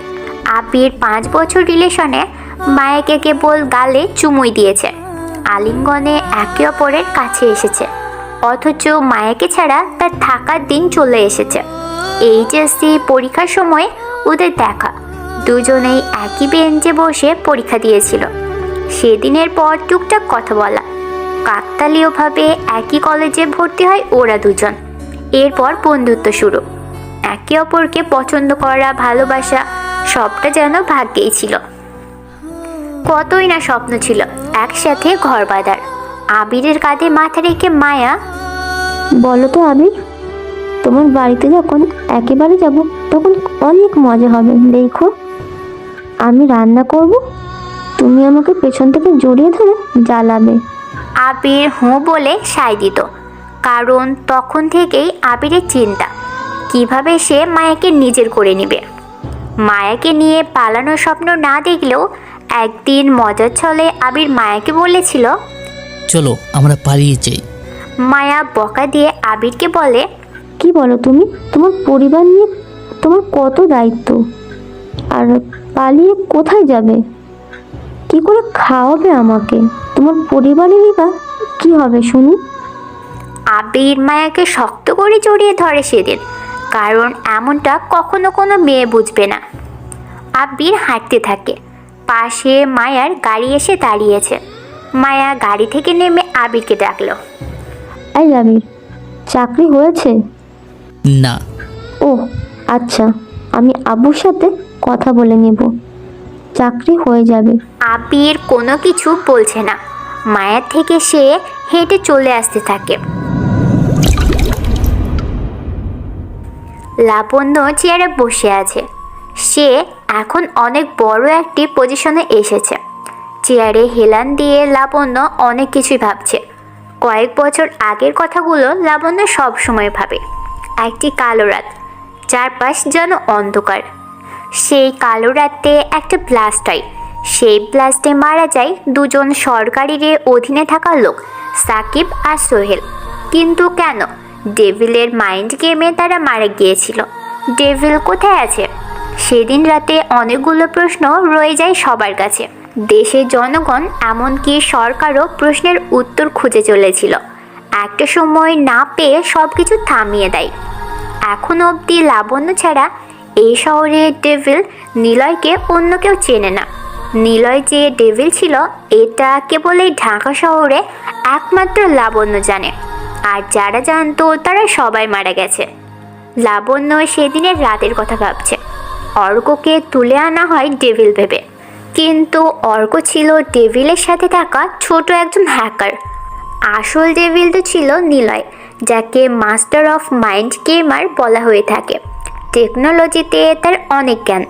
আপির 5 বছর রিলেশনে মায়াকে কেবল গালে চুমুই দিয়েছে, আলিঙ্গনে একে অপরের কাছে এসেছে। অথচ মায়াকে ছাড়া তার থাকার দিন চলে এসেছে। এইচএসসি পরীক্ষার সময় ওদের দেখা। দুজনেই একই বেঞ্চে বসে পরীক্ষা দিয়েছিল। সেদিনের পর টুকটাক কথা বলা। কাকতালীয়ভাবে একই কলেজে ভর্তি হয় ওরা দুজন। এরপর বন্ধুত্ব শুরু। একে অপরকে পছন্দ করা, ভালোবাসা, সবটা যেন ভাগ্যেই ছিল। কতই না স্বপ্ন ছিল একসাথে ঘর বাঁধার। আবিরের কাঁধে মাথা রেখে মায়া বলো তো আবির, তোমার বাড়িতে যখন একেবারে যাব তখন অনেক মজা হবে। দেখো, আমি রান্না করব, তুমি আমাকে পেছন থেকে জড়িয়ে ধরে জ্বালাবে। আবির হুঁ বলে সায় দিত, কারণ তখন থেকেই আবিরের চিন্তা কিভাবে সে মায়াকে নিজের করে নেবে। মায়াকে নিয়ে পালানোর স্বপ্ন না দেখলেও একদিন মজার ছলে আবির মায়াকে বলেছিল, চলো আমরা পালিয়ে যাই। মায়া বকা দিয়ে আবিরকে বলে, কি বলো তুমি? তোমার পরিবার নিয়ে তোমার কত দায়িত্ব, আর পালিয়ে কোথায় যাবে? কি করে খাওয়াবে আমাকে? তোমার পরিবারেরই বা কি হবে শুনি? আবির মায়াকে শক্ত করে জড়িয়ে ধরে সেদিন, কারণ এমনটা কখনো কোনো মেয়ে বুঝবে না। আবির হাঁটতে থাকে। পাশে মায়ার গাড়ি এসে দাঁড়িয়েছে। মায়া গাড়ি থেকে নেমে আবিরকে ডাকলো, এই আবির, চাকরি হয়েছে? না। ও আচ্ছা, আমি আব্বুর সাথে কথা বলে নেব, চাকরি হয়ে যাবে। আবির কোনো কিছু বলছে না। মায়ার থেকে সে হেঁটে চলে আসতে থাকে। লাবণ্য চেয়ারে বসে আছে। সে এখন অনেক বড় একটি পজিশনে এসেছে। চেয়ারে হেলান দিয়ে লাবণ্য অনেক কিছুই ভাবছে। কয়েক বছর আগের কথাগুলো লাবণ্য সবসময় ভাবে। একটি কালো রাত, চারপাশ যেন অন্ধকার। সেই কালো রাতে একটা ব্লাস্ট হয়। সেই ব্লাস্টে মারা যায় দুজন সরকারির অধীনে থাকা লোক, সাকিব আর সোহেল। কিন্তু কেন? ডেভিলের মাইন্ড গেমে তারা মারা গিয়েছিল। ডেভিল কোথায় আছে? সেদিন রাতে অনেকগুলো প্রশ্ন রয়ে যায় সবার কাছে। দেশের জনগণ, এমনকি সরকারও প্রশ্নের উত্তর খুঁজে চলেছিল। একটা সময় না পেয়ে সব কিছু থামিয়ে দেয়। এখনো অবধি লাবণ্য ছাড়া এই শহরে ডেভিল নিলয়কে অন্য কেউ চেনে না। নিলয় যে ডেভিল ছিল এটা কেবল এই ঢাকা শহরে একমাত্র লাবণ্য জানে। আর যারা জানতো তারা সবাই মারা গেছে। লাবণ্য সেদিনের রাতের কথা ভাবছে। অর্ককে তুলে আনা হয় ডেভিল ভেবে, কিন্তু অর্ক ছিল ডেভিলের সাথে থাকা ছোট একজন হ্যাকার। আসল ডেভিল তো ছিল নিলয়, যাকে মাস্টার অফ মাইন্ড গেমার বলা হয়ে থাকে। টেকনোলজিতে তার অনেক জ্ঞান,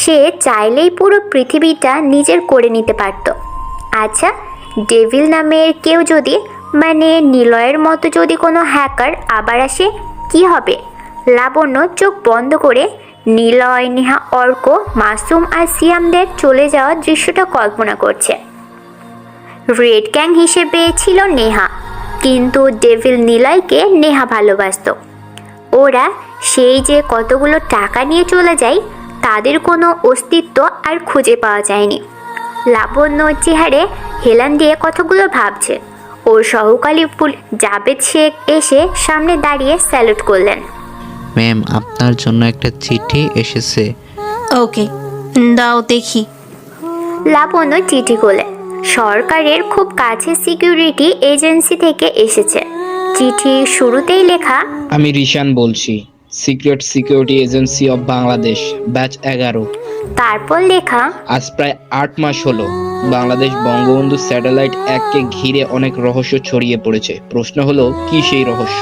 সে চাইলেই পুরো পৃথিবীটা নিজের করে নিতে পারত। আচ্ছা, ডেভিল নামের কেউ যদি, মানে নিলয়ের মতো যদি কোনো হ্যাকার আবার আসে, কি হবে? লাবণ্য চোখ বন্ধ করে নিলয়, নেহা, অর্ক, মাসুম আর সিয়ামদের চলে যাওয়ার দৃশ্যটা কল্পনা করছে। রেড গ্যাং হিসেবে ছিল নেহা, কিন্তু ডেভিল নিলয়কে নেহা ভালোবাসত। ওরা সেই যে কতগুলো টাকা নিয়ে চলে যায়, তাদের কোনো অস্তিত্ব আর খুঁজে পাওয়া যায়নি। লাবণ্য চেহারে হেলান দিয়ে কতগুলো ভাবছে। ওর সহকারী জাবেদ শেখ এসে সামনে দাঁড়িয়ে স্যালুট করলেন। ম্যাম, আপনার জন্য একটা চিঠি এসেছে। ওকে, দাও দেখি। লাবণ্য চিঠি খোলে। সরকারের খুব কাছে সিকিউরিটি এজেন্সি থেকে এসেছে। চিঠি শুরুতেই লেখা, আমি রিশান বলছি, secret security agency of Bangladesh, batch 11। তারপর লেখা, আজ প্রায় 8 মাস হলো বাংলাদেশ বঙ্গবন্ধু স্যাটেলাইট 1-কে ঘিরে অনেক রহস্য ছড়িয়ে পড়েছে। প্রশ্ন হলো, কি সেই রহস্য,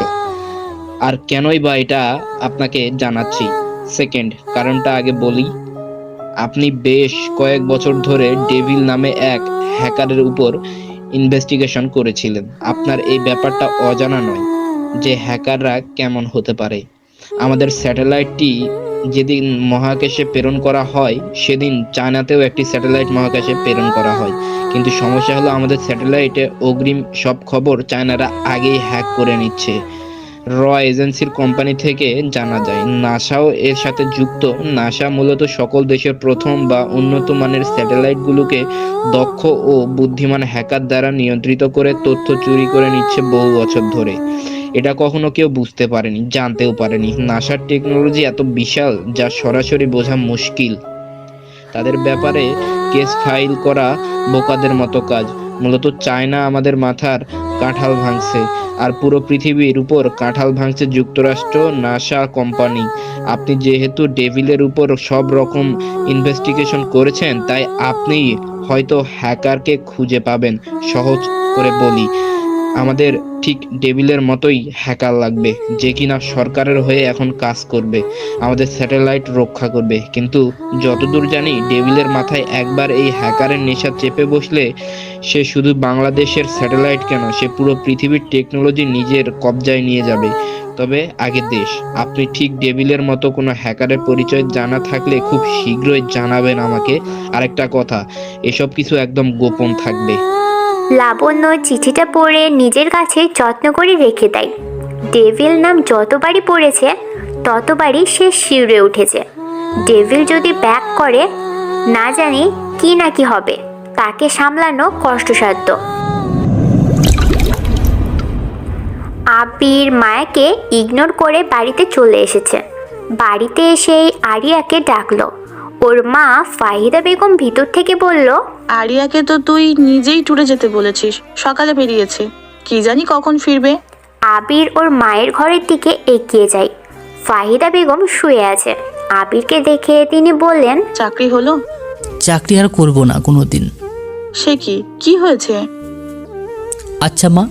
আর কেনই বা এটা আপনাকে জানাচ্ছি। সেকেন্ড, কারণটা আগে বলি। আপনি বেশ কয়েক বছর ধরে ডেভিল নামে এক হ্যাকারের উপর ইনভেস্টিগেশন করেছিলেন। আপনার এই ব্যাপারটা অজানা নয় যে হ্যাকাররা কেমন হতে পারে। আমাদের স্যাটেলাইটটি যেদিন মহাকাশে প্রেরণ করা হয়, সেদিন চায়নাতেও একটি স্যাটেলাইট মহাকাশে প্রেরণ করা হয়। কিন্তু সমস্যা হলো, আমাদের স্যাটেলাইটে অগ্রিম সব খবর চায়নারা আগেই হ্যাক করে নিচ্ছে। র এজেন্সির কোম্পানি থেকে জানা যায় নাসাও এর সাথে যুক্ত। নাসা মূলত সকল দেশের প্রথম বা উন্নত মানের স্যাটেলাইটগুলোকে দক্ষ ও বুদ্ধিমান হ্যাকার দ্বারা নিয়ন্ত্রিত করে তথ্য চুরি করে নিচ্ছে বহু বছর ধরে। এটা কখনো কেউ বুঝতে পারেনি, জানতেও পারেনি। নাসার টেকনোলজি এত বিশাল যা সরাসরি বোঝা মুশকিল। তাদের ব্যাপারে কেস ফাইল করা বোকাদের মতো কাজ। মূলত চায়না আমাদের মাথার কাঁঠাল ভাঙছে, আর পুরো পৃথিবীর উপর কাঁঠাল ভাঙছে যুক্তরাষ্ট্র নাসা কোম্পানি। আপনি যেহেতু ডেভিলের উপর সব রকম ইনভেস্টিগেশন করেছেন, তাই আপনি হয়তো হ্যাকারকে খুঁজে পাবেন। সহজ করে বলি, আমাদের ঠিক ডেভিলের মতোই হ্যাকার লাগবে, যে কিনা সরকারের হয়ে এখন কাজ করবে, আমাদের স্যাটেলাইট রক্ষা করবে। কিন্তু যতদূর জানি, ডেভিলের মাথায় একবার এই হ্যাকারের নেশা চেপে বসলে সে শুধু বাংলাদেশের স্যাটেলাইট কেন, সে পুরো পৃথিবীর টেকনোলজি নিজের কবজায় নিয়ে যাবে। তবে আগে দেশ। আপনি ঠিক ডেভিলের মতো কোনো হ্যাকারের পরিচয় জানা থাকলে খুব শীঘ্রই জানাবেন আমাকে। আরেকটা কথা, এসব কিছু একদম গোপন থাকবে। লাবণ্য চিঠিটা পড়ে নিজের কাছে যত্ন করে রেখে দেয়। ডেভিল নাম যতবারই পড়েছে, ততবারই সে শিউরে উঠেছে। ডেভিল যদি ব্যাক করে, না জানি কি না কি হবে। তাকে সামলানো কষ্টসাধ্য। আবির মায়াকে ইগনোর করে বাড়িতে চলে এসেছে। বাড়িতে এসেই আরিয়াকে ডাকলো। ওর মা ফাহিদা বেগম ভিতর থেকে বলল, আরিয়াকে তো তুই নিজেই ট্যুরে যেতে বলেছিস, সকালে বেরিয়েছে, কি জানি কখন ফিরবে। আবির ওর মায়ের ঘরের দিকে এগিয়ে যায়। ফাহিদা বেগম শুয়ে আছে। আবিরকে দেখে তিনি বললেন, চাকরি হলো? চাকরি আর করব না কোনোদিন। সে কি হয়েছে? আচ্ছা মা,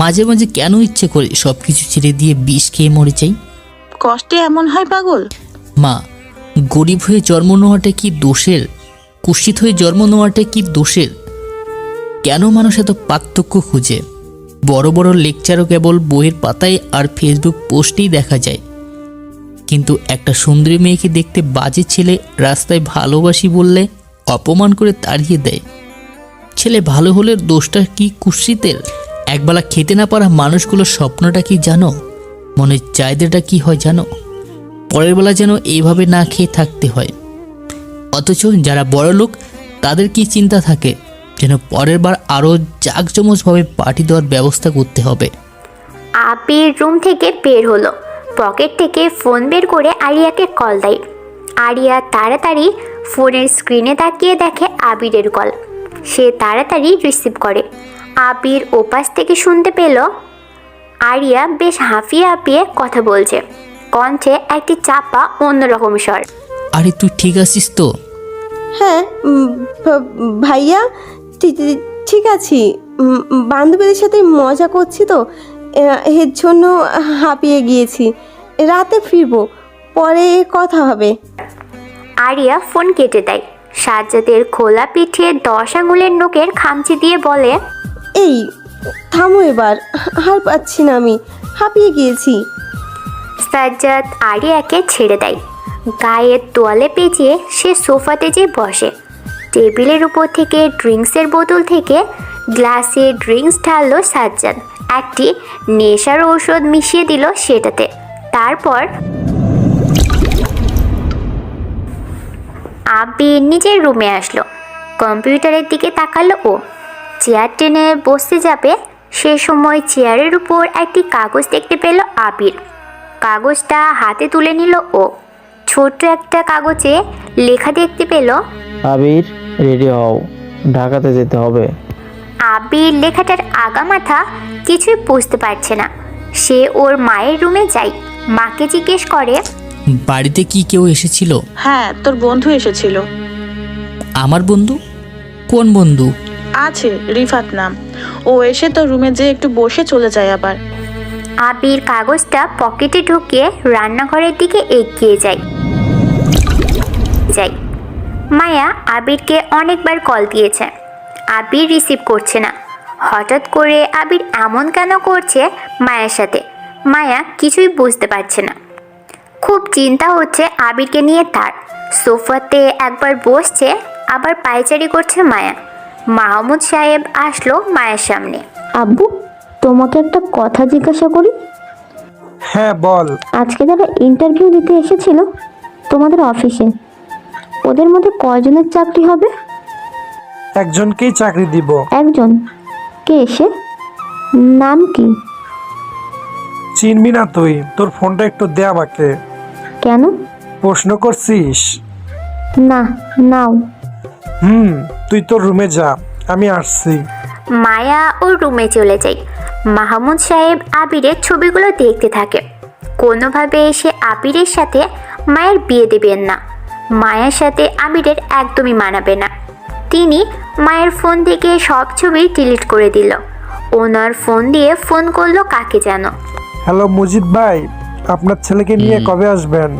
মাঝে মাঝে কেন ইচ্ছে করে সব কিছু ছেড়ে দিয়ে বিষ খেয়ে মরে চাই? কষ্টে এমন হয় পাগল? মা, গরিব হয়ে জন্ম নেওয়াটা কি দোষের? কুৎসিত হয়ে জন্ম নেওয়াটা কি দোষের? কেন মানুষ এত পার্থক্য খুঁজে? বড় বড় লেকচারও কেবল বইয়ের পাতায় আর ফেসবুক পোস্টেই দেখা যায়, কিন্তু একটা সুন্দরী মেয়েকে দেখতে বাজে ছেলে রাস্তায় ভালোবাসি বললে অপমান করে তাড়িয়ে দেয়। ছেলে ভালো হলে দোষটা কি কুৎসিতের? একবেলা খেতে না পারা মানুষগুলোর স্বপ্নটা কি জানো? মনের চাহিদাটা কি হয় জানো? পরের বেলা যেন এইভাবে না খেয়ে থাকতে হয়। অথচ যারা বড় লোক, তাদের কি চিন্তা থাকে যেন পরের বার আরও জাঁকজমকভাবে পার্টি দেওয়ার ব্যবস্থা করতে হবে। আবির রুম থেকে বের হলো। পকেট থেকে ফোন বের করে আরিয়াকে কল দেয়। আরিয়া তাড়াতাড়ি ফোনের স্ক্রিনে তাকিয়ে দেখে আবিরের কল। সে তাড়াতাড়ি রিসিভ করে। আবির ওপাশ থেকে শুনতে পেল আরিয়া বেশ হাঁপিয়ে হাঁপিয়ে কথা বলছে। কণ্ঠে একটি চাপা অন্যরকম স্বর। আরে তুই ঠিক আছিস তো? হ্যাঁ ভাইয়া ঠিক আছি। বান্ধবীদের সাথে মজা করছি তো, এর জন্য হাঁপিয়ে গিয়েছি। রাতে ফিরবো, পরে কথা হবে। আরিয়া ফোন কেটে দেয়। সাজ্জাদের খোলা পিঠে 10 আঙুলের নোকের খামচি দিয়ে বলে, এই থামো এবার, আর পাচ্ছি না, আমি হাঁপিয়ে গিয়েছি। সাজ্জাদ আরিয়াকে ছেড়ে দেয়। গায়ের তোয়ালে পেঁচিয়ে সে সোফাতে যেয়ে বসে। টেবিলের উপর থেকে ড্রিঙ্কসের বোতল থেকে গ্লাসে ড্রিঙ্কস ঢাললো সাজ্জাদ। একটি নেশার ঔষধ মিশিয়ে দিল সেটাতে। তারপর আবির নিজের রুমে আসলো। কম্পিউটারের দিকে তাকালো ও। চেয়ার টেনে বসতে যাবে, সে সময় চেয়ারের উপর একটি কাগজ দেখতে পেল আবির। কাগজটা হাতে তুলে নিল ও। ছোট্ট একটা কাগজে লেখা দেখতে পেল, আবির রেডি হও, ঢাকাতে যেতে হবে। আবির লেখাটার আগামাথা কিছুই বুঝতে পারছে না। সে ওর মায়ের রুমে যায়। মাকে জিজ্ঞেস করে, বাড়িতে কি কেউ এসেছিল? হ্যাঁ, তোর বন্ধু এসেছিল। আমার বন্ধু? কোন বন্ধু? আছে, রিফাত নাম। ও এসে তোর রুমে যেয়ে একটু বসে চলে যায় আবার। আবির কাগজটা পকেটে ঢুকিয়ে রান্নাঘরের দিকে এগিয়ে যায়। মায়া আবিরকে অনেকবার কল দিয়েছে, আবির রিসিভ করছে না। হঠাৎ করে আবির এমন কেন করছে মায়ের সাথে, মায়া কিছুই বুঝতে পারছে না। খুব চিন্তা হচ্ছে আবিরকে নিয়ে তার। সোফাতে একবার বসছে, আবার পায়চারি করছে মায়া। মাহমুদ সাহেব আসলো মায়ের সামনে। আব্বু, তোমাকে একটা কথা জিজ্ঞাসা করি। হ্যাঁ বল। আজকে যারা ইন্টারভিউ দিতে এসেছিল তোমাদের অফিসে, ওদের মধ্যে কয়জনের চাকরি হবে? একজনকেই চাকরি দিব। একজন? কে এসে? নাম কি? চিনবি না তুই? তোর ফোনটা একটু দে আমাকে। কেন? প্রশ্ন করছিস? না, নাও। তুই তোর রুমে যা, আমি আসছি। মায়া ওর রুমে চলে যায়। মাহমুদ সাহেব আবিরের ছবিগুলো দেখতে থাকে। কোনোভাবে সে আবিরের সাথে মায়ের বিয়ে দেবেন না। মায়ের সাথে আবিরের একদমই মানাবে না। তিনি মায়ের ফোন থেকে সব ছবি ডিলিট করে দিল। ওনার ফোন দিয়ে ফোন করলো কাকে যেন। হ্যালো মুজিদ ভাই, আপনার ছেলেকে নিয়ে কবে আসবেন?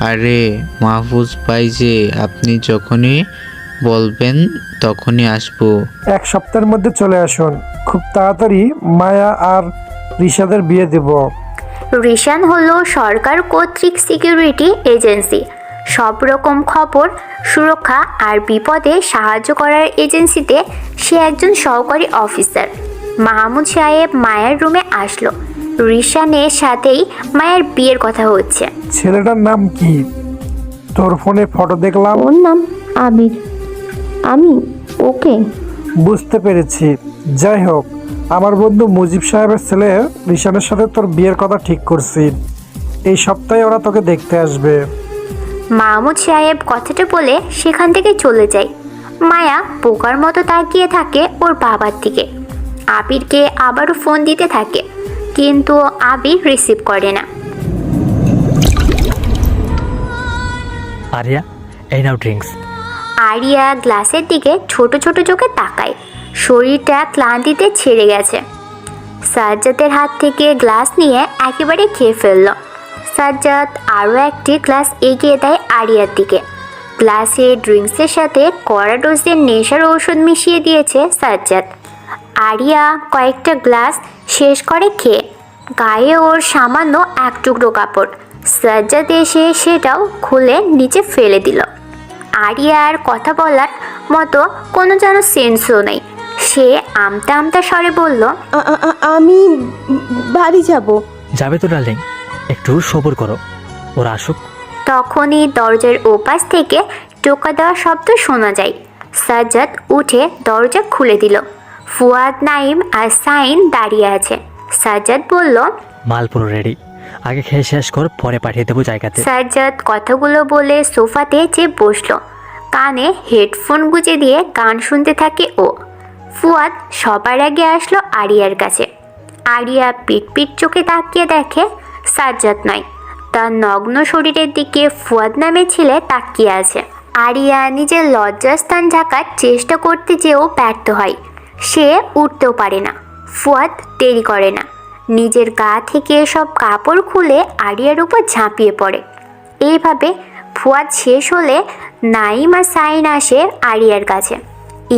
আরে মাহফুজ ভাই, যে আপনি যখনই বলবেন তখনই আসবো। 1 সপ্তাহের মধ্যে চলে আসুন। খুব তাড়াতাড়ি মায়া আর রিশাদের বিয়ে দেব। রিশান হলো সরকার কর্তৃক সিকিউরিটি এজেন্সি। সব রকম খবর, সুরক্ষা আর বিপদে সাহায্য করার এজেন্সিতে সে একজন সহকারী অফিসার। মাহমুদ সাহেব মায়ের রুমে আসলো। রিশানের সাথেই মায়ের বিয়ের কথা হচ্ছে। ছেলেটার নাম কি? তোর ফোনে ফটো দেখলাম। ওর নাম আবির। আমি ওকে বুঝতে পেরেছি। যাই হোক, আমার বন্ধু মুজিব সাহেবের ছেলে রিশানের সাথে তোর বিয়ের কথা ঠিক করছি। এই সপ্তাহে ওরা তোকে দেখতে আসবে। মাহমুদ সাহেব কথাটা বলে সেখান থেকে চলে যায়। মায়া বোকার মতো তাকিয়ে থাকে ওর বাবার দিকে। আবিরকে আবারও ফোন দিতে থাকে, কিন্তু আবির রিসিভ করে না। আরিয়া, এই নাও ড্রিঙ্কস। আরিয়া গ্লাসের দিকে ছোট ছোট চোখে তাকায়। শরীরটা ক্লান্তিতে ছেড়ে গেছে। সাজ্জাদের হাত থেকে গ্লাস নিয়ে একেবারে খেয়ে ফেলল। সাজ্জাদ আরও একটি গ্লাস এগিয়ে দেয় আরিয়ার দিকে। গ্লাসে ড্রিঙ্কসের সাথে কড়া ডোজের নেশার ঔষধ মিশিয়ে দিয়েছে সাজ্জাদ। আরিয়া কয়েকটা গ্লাস শেষ করে খেয়ে। গায়ে ওর সামান্য এক টুকরো কাপড়। সাজ্জাদ এসে সেটাও খুলে নিচে ফেলে দিল। আরিয়ার কথা বলার মতো কোনো যেন সেন্সও নেই। সে আমতা আমতা স্বরে বলল, আমি বাড়ি যাব। যাবে তো ডার্লিং, একটু সবর করো, ওরা আসুক। তখনই দরজার ওপাশ থেকে টোকা দেওয়ার শব্দ শোনা যায়। সাজ্জাদ উঠে দরজা খুলে দিল। ফুয়াদ, নাইম আর সাইন দাঁড়িয়ে আছে। সাজ্জাদ বলল, মাল পুরো রেডি, আগে খেয়ে শেষ কর, পরে পাঠিয়ে দেবো জায়গাতে। সাজ্জাদ কথাগুলো বলে সোফাতে চেয়ে বসলো। কানে হেডফোন গুঁজে দিয়ে গান শুনতে থাকে ও। ফুয়াদ সবার আগে আসলো আরিয়ার কাছে। আরিয়া পিট পিট চোখে তাকিয়ে দেখে সাজ্জাদ নয়, তার নগ্ন শরীরের দিকে ফুয়াদ নামে ছেলে তাকিয়ে আছে। আরিয়া নিজের লজ্জাস্থান ঢাকার চেষ্টা করতে যেও ব্যর্থ হয়। সে উঠতেও পারে না। ফুয়াদ দেরি করে না, নিজের গা থেকে সব কাপড় খুলে আরিয়ার উপর ঝাঁপিয়ে পড়ে। এইভাবে ফুয়াদ শেষ হলে নাইম আর সাইন আসে আরিয়ার কাছে।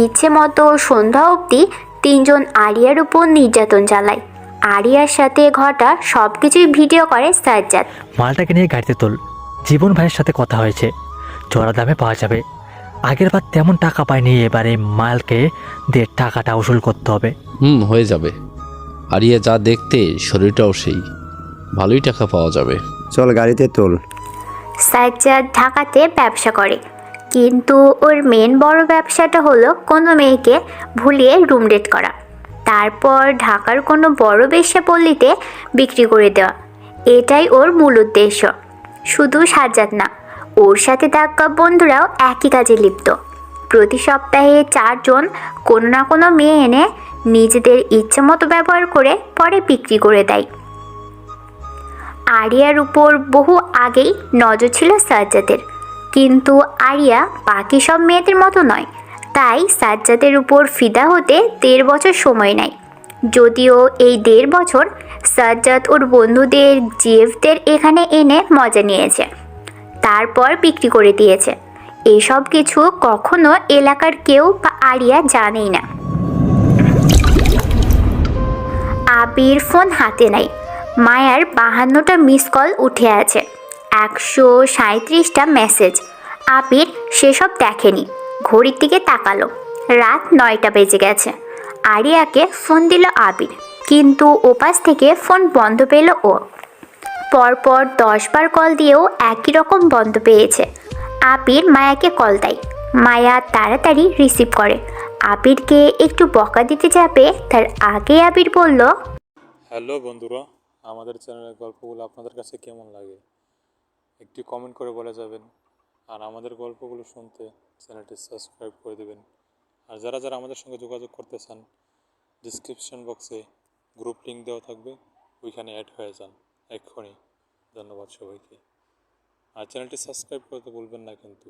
ইচ্ছে মতো সন্ধ্যা অবধি তিনজন আরিয়ার উপর নির্যাতন চালায়। আরিয়ার সাথে ঘটা সব কিছুই ভিডিও করে সাজ্জাদ। মালটাকে নিয়ে গাড়িতে তোল। জীবন ভাইয়ের সাথে কথা হয়েছে, চড়া দামে পাওয়া যাবে। আগের বার তেমন টাকা পায়নি, এবারে মালকে দিয়ে টাকাটা উসুল করতে হবে। হয়ে যাবে। আরিয়া যা দেখতে শরীরটাও সেই, ভালোই টাকা পাওয়া যাবে। চল গাড়িতে তোল। সাজ্জাদ ঢাকাতে ব্যবসা করে, কিন্তু ওর মেন বড় ব্যবসাটা হলো কোনো মেয়েকে ভুলিয়ে রুম ডেট করা, তারপর ঢাকার কোনো বড় বেশ্যাপল্লীতে বিক্রি করে দেওয়া। এটাই ওর মূল উদ্দেশ্য। শুধু সাজ্জাদ না, ওর সাথে থাকা বন্ধুরাও একই কাজে লিপ্ত। প্রতি সপ্তাহে 4 জন কোনো না কোনো মেয়ে এনে নিজেদের ইচ্ছে মতো ব্যবহার করে পরে বিক্রি করে দেয়। আরিয়ার উপর বহু আগেই নজর ছিল সাজ্জাদের, কিন্তু আরিয়া বাকি সব মেয়েদের মতো নয়, তাই সাজ্জাদের উপর ফিদা হতে 1.5 বছর সময় নেয়। যদিও এই 1.5 বছর সাজ্জাদ ওর বন্ধুদের জিএফদের এখানে এনে মজা নিয়েছে, তারপর বিক্রি করে দিয়েছে। এসব কিছু কখনো এলাকার কেউ বা আরিয়া জানেই না। আবির ফোন হাতে নাই। মায়ার 52টা মিস কল উঠে আছে, 137টা মেসেজ। আবির সেসব দেখেনি, ঘড়ির দিকে তাকালো। রাত 9টা বেজে গেছে। আরিয়াকে ফোন দিল আবির, কিন্তু ওপাশ থেকে ফোন বন্ধ পেল ও। পরপর 10 বার কল দিয়েও একই রকম বন্ধ পেয়েছে। আবির মায়াকে কল দেয়। মায়া তাড়াতাড়ি রিসিভ করে। আবিরকে একটু বকা দিতে যাবে, তার আগে আবির বলল, হ্যালো বন্ধুরা, আমাদের চ্যানেলের গল্পগুলো আপনাদের কাছে কেমন লাগে একটু কমেন্ট করে বলে যাবেন। আর আমাদের গল্পগুলো শুনতে চ্যানেলটি সাবস্ক্রাইব করে দেবেন। আর যারা যারা আমাদের সঙ্গে যোগাযোগ করতে চান, ডিসক্রিপশন বক্সে গ্রুপ লিঙ্ক দেওয়া থাকবে, ওইখানে অ্যাড হয়ে যান এক্ষুনি। ধন্যবাদ সবাইকে। আর চ্যানেলটি সাবস্ক্রাইব করতে ভুলবেন না কিন্তু।